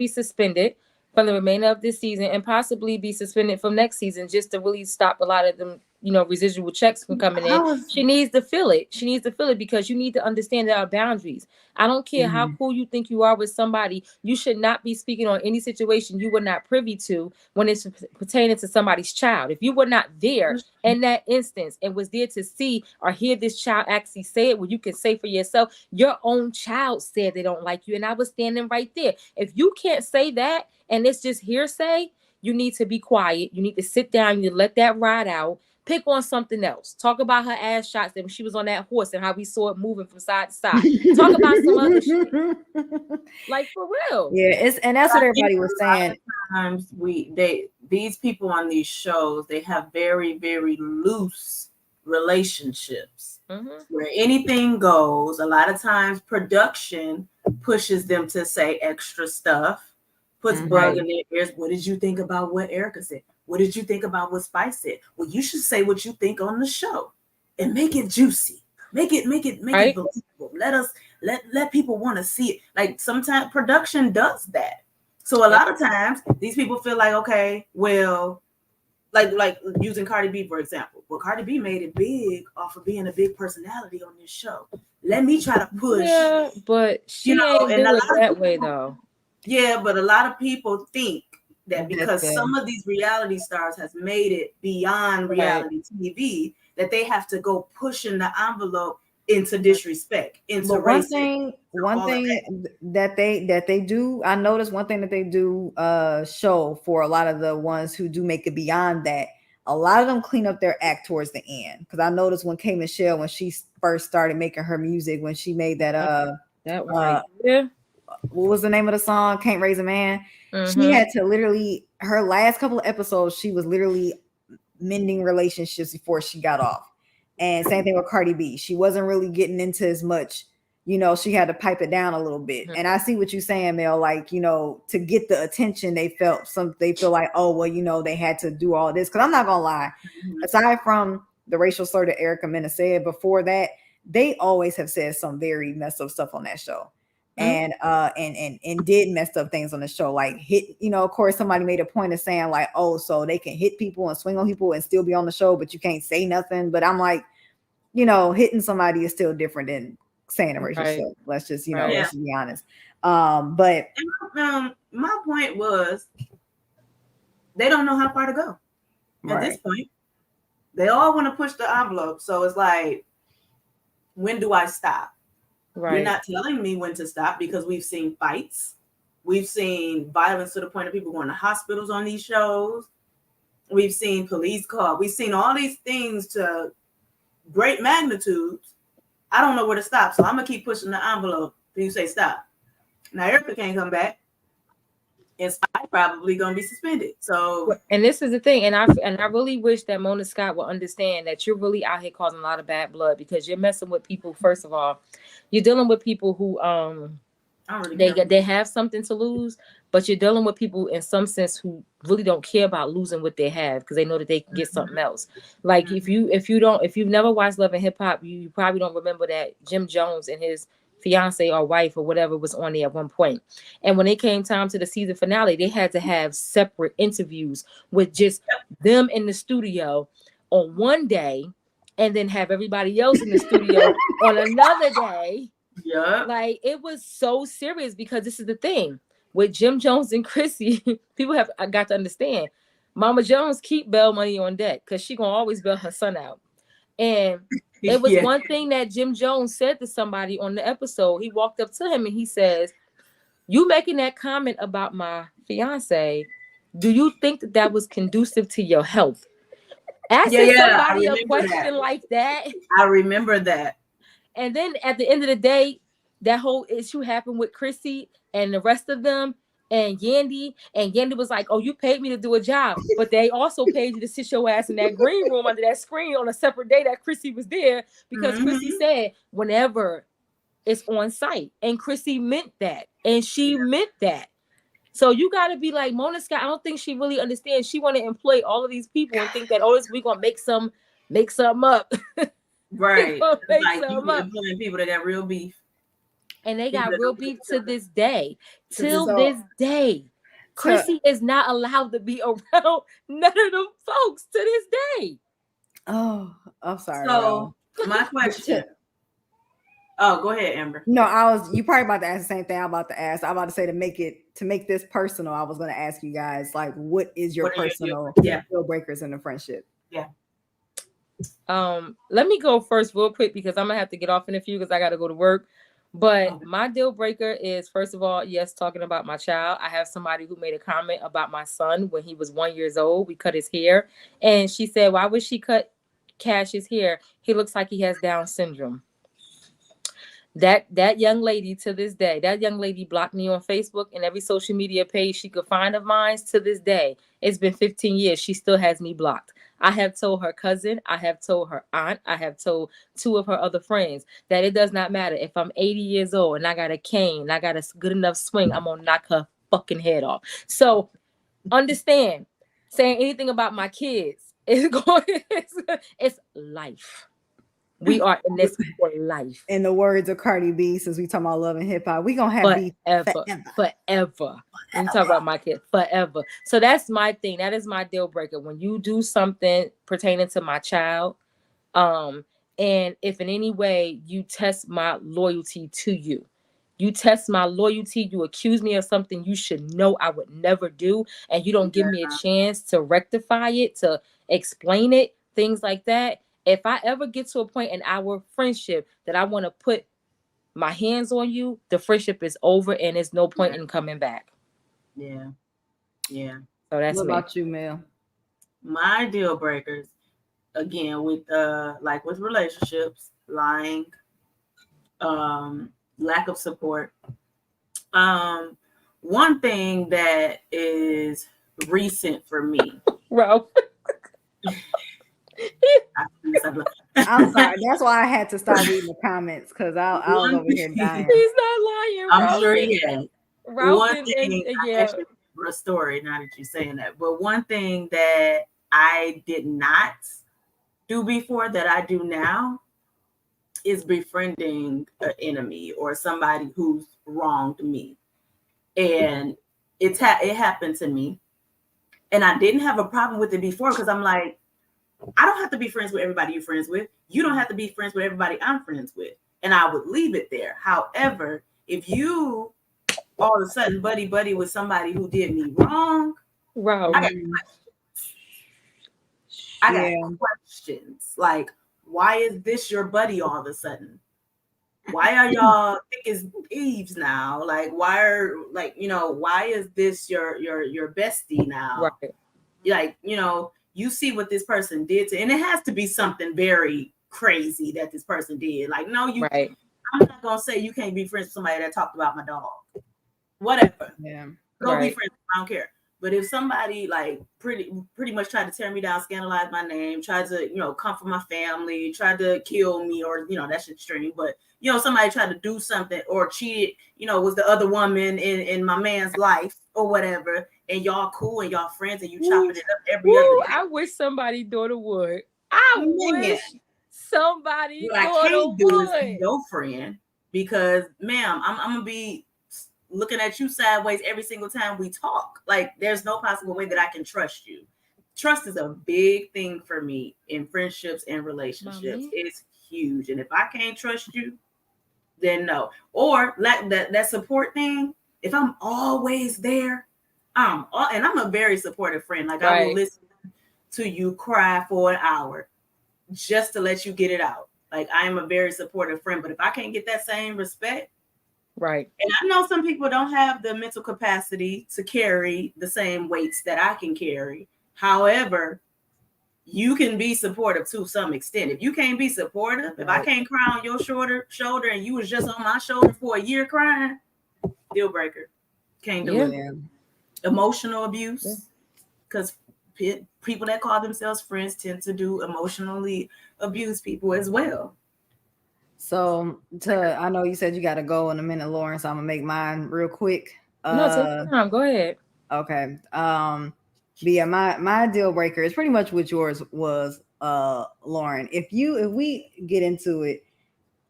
suspended from the remainder of this season and possibly be suspended from next season just to really stop a lot of them, residual checks from coming in. She needs to feel it. She needs to feel it because you need to understand there are boundaries. I don't care how cool you think you are with somebody. You should not be speaking on any situation you were not privy to when it's pertaining to somebody's child. If you were not there in that instance and was there to see or hear this child actually say it, well, you can say for yourself, your own child said they don't like you. And I was standing right there. If you can't say that and it's just hearsay, you need to be quiet. You need to sit down. You let that ride out. Pick on something else. Talk about her ass shots that when she was on that horse and how we saw it moving from side to side. Talk about some other shit. Like for real. Yeah, and that's what everybody was saying. Sometimes these people on these shows, they have very, very loose relationships where anything goes. A lot of times production pushes them to say extra stuff, puts bug in their ears. What did you think about what Erica said? What did you think about what Spice said? Well, you should say what you think on the show and make it juicy. Make it believable. Let people want to see it. Like sometimes production does that. So a lot of times these people feel like, okay, well, like using Cardi B for example. Well, Cardi B made it big off of being a big personality on this show. Let me try to push. Yeah, but she ain't and do it that way though. Yeah, but a lot of people think that because some of these reality stars has made it beyond reality TV, that they have to go pushing the envelope into disrespect, into racism. One thing that they do, I noticed one thing that they do show for a lot of the ones who do make it beyond that, a lot of them clean up their act towards the end. Because I noticed when K Michelle, when she first started making her music, when she made that what was the name of the song? Can't Raise a Man. She had to literally, her last couple of episodes, she was literally mending relationships before she got off. And same thing with Cardi B. She wasn't really getting into as much, you know, she had to pipe it down a little bit. And I see what you're saying, Mel, like, you know, to get the attention, they feel like, oh, well, you know, they had to do all this. Cause I'm not gonna lie, aside from the racial slur that Erica Mena said before that, they always have said some very messed up stuff on that show. And did messed up things on the show, like hit, you know, of course somebody made a point of saying like, oh, so they can hit people and swing on people and still be on the show, but you can't say nothing. But I'm like, you know, hitting somebody is still different than saying a racial slur. Let's just, you know, let's just be honest. But my point was they don't know how far to go at this point. They all want to push the envelope. So it's like, when do I stop? Right. You're not telling me when to stop, because we've seen fights. We've seen violence to the point of people going to hospitals on these shows. We've seen police calls. We've seen all these things to great magnitudes. I don't know where to stop. So I'm going to keep pushing the envelope till you say stop. Now, Erica can't come back. And Spike probably going to be suspended. So, and this is the thing. And I really wish that Mona Scott will understand that you're really out here causing a lot of bad blood, because you're messing with people. First of all, you're dealing with people who they have something to lose, but you're dealing with people in some sense who really don't care about losing what they have, because they know that they can get something else. Like if you've never watched Love and Hip Hop, you probably don't remember that Jim Jones and his fiance or wife or whatever was on there at one point. And when it came time to the season finale, they had to have separate interviews with just them in the studio on one day, and then have everybody else in the studio on another day. Yeah. Like, it was so serious, because this is the thing with Jim Jones and Chrissy. People have got to understand, Mama Jones keep bail money on deck, because she gonna always bail her son out. And it was one thing that Jim Jones said to somebody on the episode. He walked up to him and he says, "You making that comment about my fiance, do you think that was conducive to your health?" Asking somebody a question like that. I remember that. And then at the end of the day, that whole issue happened with Chrissy and the rest of them and Yandy. And Yandy was like, "Oh, you paid me to do a job, but they also paid you to sit your ass in that green room under that screen on a separate day that Chrissy was there," because Chrissy said whenever it's on site. And Chrissy meant that. And she meant that. So you got to be like Mona Scott. I don't think she really understands. She want to employ all of these people and think that, oh, we're going to make something up. Right. Like you employing people that got real beef. And they got real beef to this day. Till this day. Chrissy is not allowed to be around none of them folks to this day. Oh, I'm sorry. So my question. Oh, go ahead, Amber. No, you probably about to ask the same thing I'm about to ask. I'm about to say to make this personal, I was going to ask you guys, like, what is your personal deal breakers in a friendship? Yeah. Let me go first real quick, because I'm gonna have to get off in a few because I gotta go to work. But my deal breaker is, first of all, yes, talking about my child. I have somebody who made a comment about my son when he was 1 year old. We cut his hair, and she said, "Why would she cut Cash's hair? He looks like he has Down syndrome." That young lady, to this day, that young lady blocked me on Facebook and every social media page she could find of mine. To this day, it's been 15 years. She still has me blocked. I have told her cousin, I have told her aunt, I have told 2 of her other friends that it does not matter if I'm 80 years old and I got a cane, I got a good enough swing, I'm gonna knock her fucking head off. So understand, saying anything about my kids is it's life. We are in this for life. In the words of Cardi B, since we talking about love and hip hop, we gonna have beef forever. When you talk about my kid, forever. So that's my thing. That is my deal breaker. When you do something pertaining to my child, and if in any way you test my loyalty to you, you test my loyalty, you accuse me of something you should know I would never do, and you don't give me a chance to rectify it, to explain it, things like that. If I ever get to a point in our friendship that I want to put my hands on you, the friendship is over and there's no point in coming back. Yeah. So that's what about you, Mel? My deal breakers, again, with like with relationships, lying, lack of support. One thing that is recent for me. Bro. I'm sorry. That's why I had to start reading the comments, because I was over here dying. He's not lying. I'm sure he has. One thing, yeah. I actually remember a story, now that you're saying that, but one thing that I did not do before that I do now is befriending an enemy or somebody who's wronged me. And it happened to me. And I didn't have a problem with it before, because I'm like, I don't have to be friends with everybody you're friends with. You don't have to be friends with everybody I'm friends with. And I would leave it there. However, if you all of a sudden buddy with somebody who did me wrong, wow. I got questions. Like, why is this your buddy all of a sudden? Why are y'all thick as thieves now? Like, why is this your bestie now? Right. Like, you see what this person did to, and it has to be something very crazy that this person did. Like, no, right. I'm not gonna say you can't be friends with somebody that talked about my dog. Whatever. Yeah. Go be friends. I don't care. But if somebody like pretty much tried to tear me down, scandalize my name, tried to, come for my family, tried to kill me, or that's extreme. But somebody tried to do something or cheated, was the other woman in my man's life or whatever, and y'all cool and y'all friends and you chopping it up every other day. I wish somebody daughter would. I wish somebody daughter would. Is your friend, because ma'am, I'm gonna be looking at you sideways every single time we talk. Like, there's no possible way that I can trust you. Trust is a big thing for me in friendships and relationships. It's huge. And if I can't trust you, then no. Or that support thing, if I'm always there, and I'm a very supportive friend. Like, I will listen to you cry for an hour just to let you get it out. Like, I am a very supportive friend. But if I can't get that same respect, right. And I know some people don't have the mental capacity to carry the same weights that I can carry. However, you can be supportive to some extent. If you can't be supportive, if I can't cry on your shoulder and you was just on my shoulder for a year crying, deal breaker. Can't do it. Emotional abuse, because people that call themselves friends tend to do emotionally abuse people as well. So I know you said you got to go in a minute, Lauren, so I'm gonna make mine real quick. No, take your time. Go ahead. Okay. But yeah, my deal breaker is pretty much what yours was, Lauren. If we get into it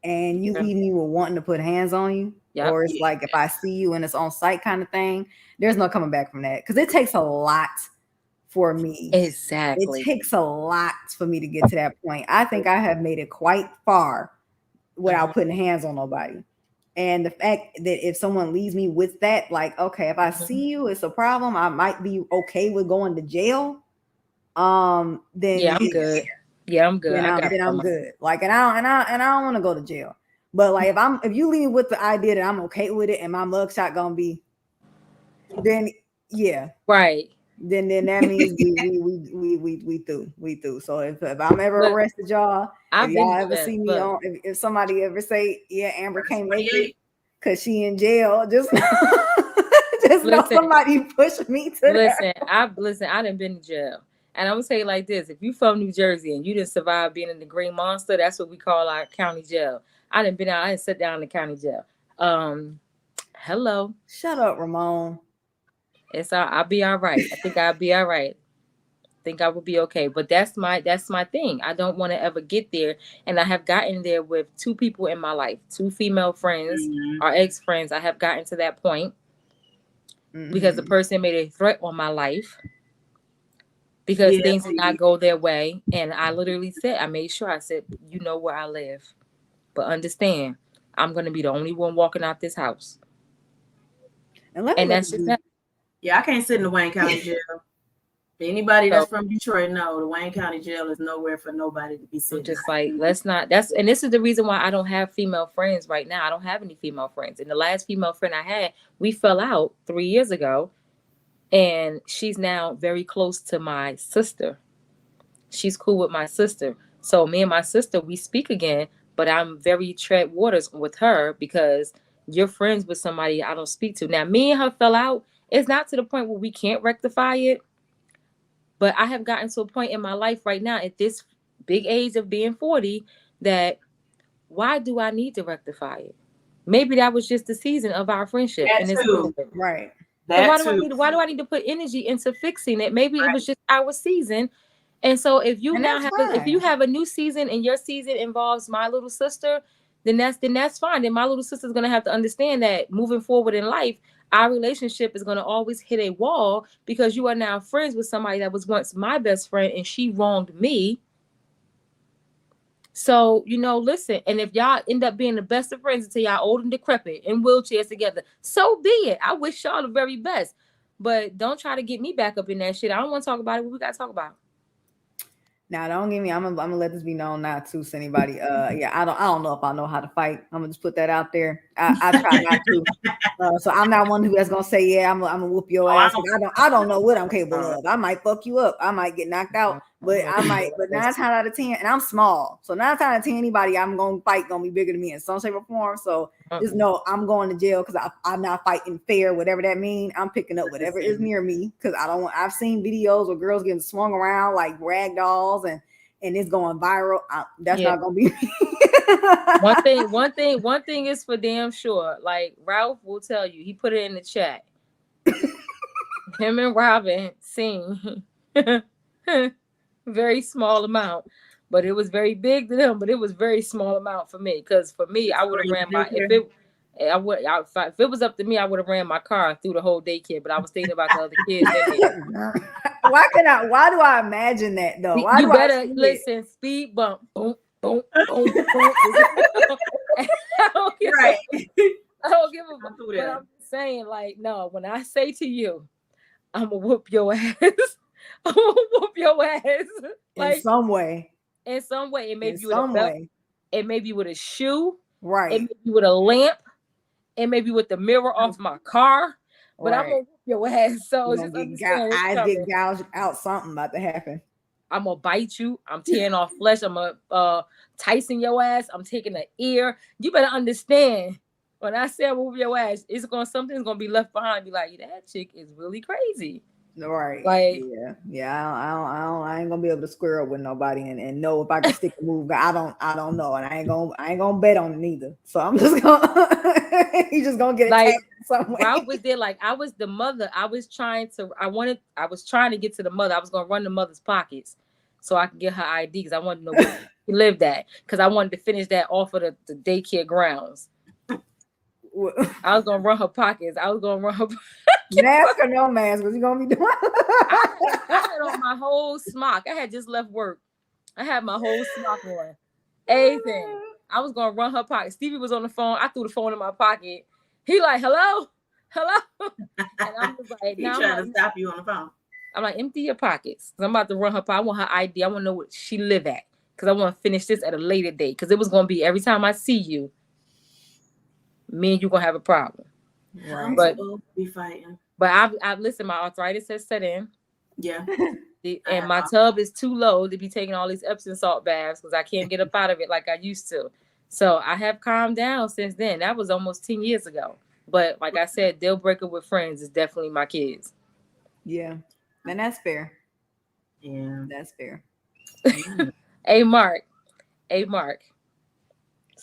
and you leave me with wanting to put hands on you, or it's like if I see you and it's on site kind of thing, there's no coming back from that, because it takes a lot for me. Exactly. It takes a lot for me to get to that point. I think I have made it quite far without putting hands on nobody. And the fact that if someone leaves me with that, like, okay, if I see you, it's a problem. I might be okay with going to jail. Then I'm good. Yeah, I'm good. Then I'm good. Like, and I don't want to go to jail. But like, if you leave with the idea that I'm okay with it and my mugshot gonna be, then right. Then that means we through. So if I'm ever arrested, y'all, if y'all ever see me on, if somebody ever say, Amber can't make it because she in jail, just know somebody pushed me to I done been to jail. And I'm gonna say it like this: if you from New Jersey and you didn't survive being in the Green Monster, that's what we call our county jail. I done been out, I done sat down in the county jail. Hello. Shut up, Ramon. I'll be all right. I think I'll be all right. think I would be okay. But that's my thing. I don't want to ever get there. And I have gotten there with 2 people in my life, 2 female friends, Mm-hmm. or ex-friends. I have gotten to that point because the person made a threat on my life because things did not go their way. And I literally said, I made sure, I said, you know where I live, but understand, I'm going to be the only one walking out this house. And that's just that. Yeah, I can't sit in the Wayne County jail. Anybody that's from Detroit know the Wayne County jail is nowhere for nobody to be sitting. Just like, let's not, and this is the reason why I don't have female friends right now. I don't have any female friends. And the last female friend I had, we fell out 3 years ago, and she's now very close to my sister. She's cool with my sister. So me and my sister, we speak again, but I'm very tread waters with her because you're friends with somebody I don't speak to. Now, me and her fell out. It's not to the point where we can't rectify it. But I have gotten to a point in my life right now at this big age of being 40 that why do I need to rectify it? Maybe that was just the season of our friendship. That too. Right. So why do I need to put energy into fixing it? Maybe it was just our season. And so if you have a new season and your season involves my little sister, then that's fine. Then my little sister's gonna have to understand that moving forward in life, our relationship is going to always hit a wall because you are now friends with somebody that was once my best friend and she wronged me. So, listen, and if y'all end up being the best of friends until y'all old and decrepit in wheelchairs together, so be it. I wish y'all the very best. But don't try to get me back up in that shit. I don't want to talk about it. What we got to talk about? Now, don't get me. I'm gonna let this be known not to anybody. Yeah, I don't know if I know how to fight. I'm gonna just put that out there. I try not to. So I'm not one that's gonna say, yeah, I'm gonna whoop your ass. I don't know what I'm capable of. I might fuck you up. I might get knocked out, but I might. But 9 times out of 10, and I'm small, so 9 times out of 10, anybody I'm gonna fight gonna be bigger than me in some shape or form. So just know I'm going to jail because I'm not fighting fair, whatever that means. I'm picking up whatever is near me because I don't want. I've seen videos of girls getting swung around like rag dolls and it's going viral. That's not gonna be one thing is for damn sure. Like Ralph will tell you, he put it in the chat. Him and Robin sing very small amount, but it was very big to them. But it was very small amount for me because for me, I would have ran my if it was up to me, I would have ran my car through the whole daycare. But I was thinking about the other kids. Why do I imagine that though? Why you better listen. Speed bump, boom, boom, boom, boom. I don't give a fuck. But I'm saying, like, no. When I say to you, I'm gonna whoop your ass. I'm gonna whoop your ass. Like, in some way. It may be with a belt. It may be with a shoe. Right. It may be with a lamp. It may be with the mirror off my car. But I'm gonna whoop your ass. So just eyes get gouged out. Something about to happen. I'm gonna bite you. I'm tearing off flesh. I'm gonna Tyson your ass. I'm taking an ear. You better understand. When I say move your ass, something's gonna be left behind. Be like, that chick is really crazy. Right. Like, I ain't gonna be able to square up with nobody and know if I can stick a move. I don't know, and I ain't gonna bet on it neither. So I'm just gonna he's just gonna get like somewhere. I was there, like I was the mother. I was trying to get to the mother. I was gonna run the mother's pockets so I could get her ID because I wanted to know where she lived at because I wanted to finish that off of the daycare grounds. I was gonna run her pockets. Mask or no mask? What's he gonna be doing? I had on my whole smock. I had just left work. I had my whole smock on. Everything. I was gonna run her pocket. Stevie was on the phone. I threw the phone in my pocket. He like, hello? And I'm just like, he trying to stop you on the phone. I'm like, empty your pockets. I'm about to run her pocket. I want her ID. I want to know what she live at. Because I want to finish this at a later date. Because it was gonna be every time I see you, me and you gonna have a problem. Right. But be fighting. But I've listened, my arthritis has set in. Yeah. And my tub is too low to be taking all these Epsom salt baths because I can't get up out of it like I used to. So I have calmed down since then. That was almost 10 years ago. But like I said, deal breaker with friends is definitely my kids. Yeah. And that's fair. Yeah. That's fair. Hey, Mark.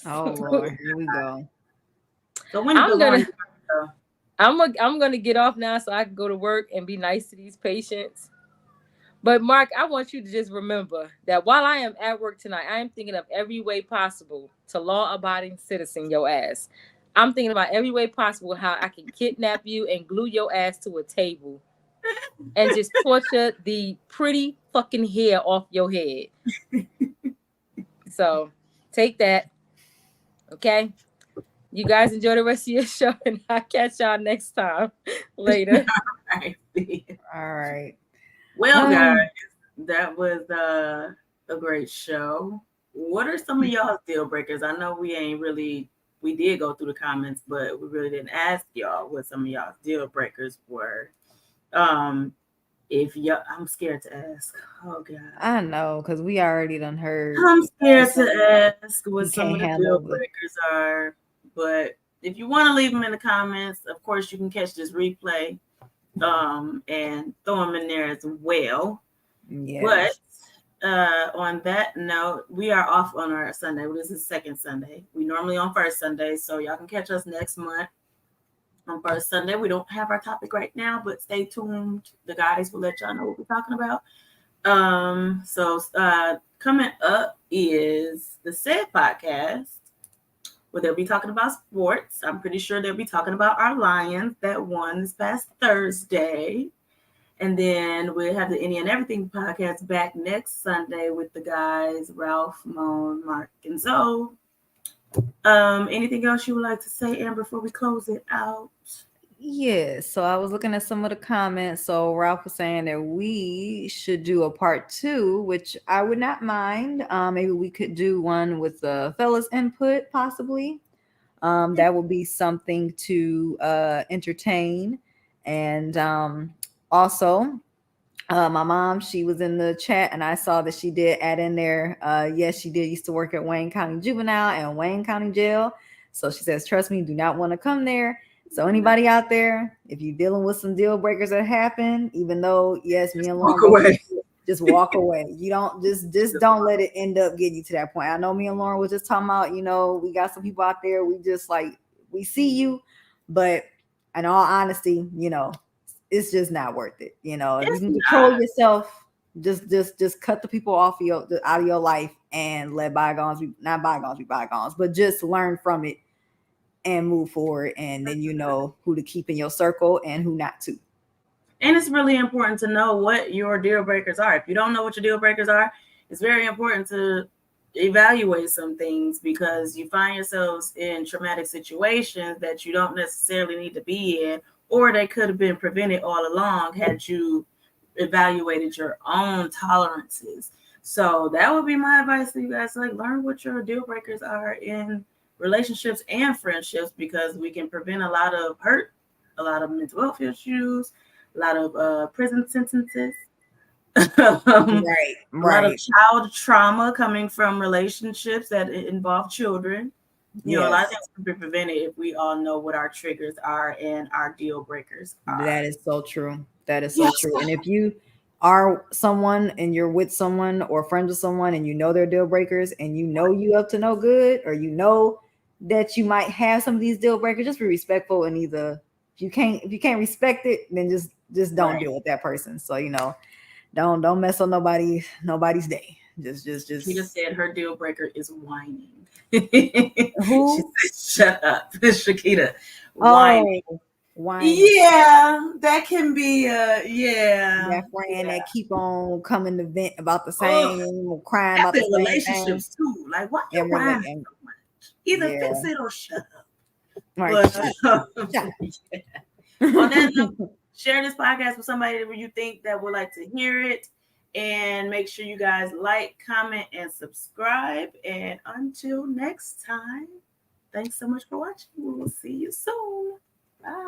Oh, Lord. Here we go. So when I'm gonna get off now so I can go to work and be nice to these patients. But Mark, I want you to just remember that while I am at work tonight, I am thinking of every way possible to law-abiding citizen your ass. I'm thinking about every way possible how I can kidnap you and glue your ass to a table and just torture the pretty fucking hair off your head. So take that. Okay. You guys enjoy the rest of your show, and I'll catch y'all next time. Later. Right. All right. Well, guys, that was a great show. What are some of y'all's deal breakers? I know we did go through the comments, but we really didn't ask y'all what some of y'all's deal breakers were. If y'all, I'm scared to ask. Oh God, I know, because we already done heard. I'm scared to ask what You some of can't the handle deal breakers are. But if you want to leave them in the comments, of course you can catch this replay, and throw them in there as well. Yes. But on that note, we are off on our Sunday. This is second Sunday. We normally on first Sunday, so y'all can catch us next month on first Sunday. We don't have our topic right now, but stay tuned. The guys will let y'all know what we're talking about. So coming up is the Said Podcast, where they'll be talking about sports. I'm pretty sure they'll be talking about our Lions that won this past Thursday. And then we'll have the Any and Everything podcast back next Sunday with the guys, Ralph, Moan, Mark, and Zoe. Anything else you would like to say, Amber, before we close it out? Yes. So I was looking at some of the comments. So Ralph was saying that we should do a part 2, which I would not mind. Maybe we could do one with the fellas input, possibly. That would be something to entertain. And also, my mom, she was in the chat and I saw that she did add in there. Yes, she did used to work at Wayne County Juvenile and Wayne County Jail. So she says, trust me, do not want to come there. So anybody out there, if you're dealing with some deal breakers that happen, even though, yes, me and Lauren, walk away. Just walk away. You don't just don't let it end up getting you to that point. I know me and Lauren was just talking about, we got some people out there. We just we see you, but in all honesty, it's just not worth it. If you can control yourself, just cut the people out of your life and let bygones be not bygones be bygones, but just learn from it and move forward. And then you know who to keep in your circle and who not to. And it's really important to know what your deal breakers are. If you don't know what your deal breakers are, it's very important to evaluate some things, because you find yourselves in traumatic situations that you don't necessarily need to be in, or they could have been prevented all along had you evaluated your own tolerances. So that would be my advice to you guys. Learn what your deal breakers are in relationships and friendships, because we can prevent a lot of hurt, a lot of mental health issues, a lot of prison sentences, a lot of child trauma coming from relationships that involve children. A lot of things can be prevented if we all know what our triggers are and our deal breakers are. That is so true. That is so true. And if you are someone and you're with someone or friends with someone and you know their deal breakers and you up to no good, or that you might have some of these deal breakers, just be respectful. And either if you can't respect it, then just don't deal with that person. So don't mess up nobody's day. Just She just said her deal breaker is whining. Who? She said, shut up, Shakita. Whining. Yeah, that can be that friend that keep on coming to vent about the same, crying about the same relationships thing. Too. Why you whining so much? Either fix it or shut up. Right. On that note, share this podcast with somebody that you think that would like to hear it. And make sure you guys like, comment, and subscribe. And until next time, thanks so much for watching. We will see you soon. Bye.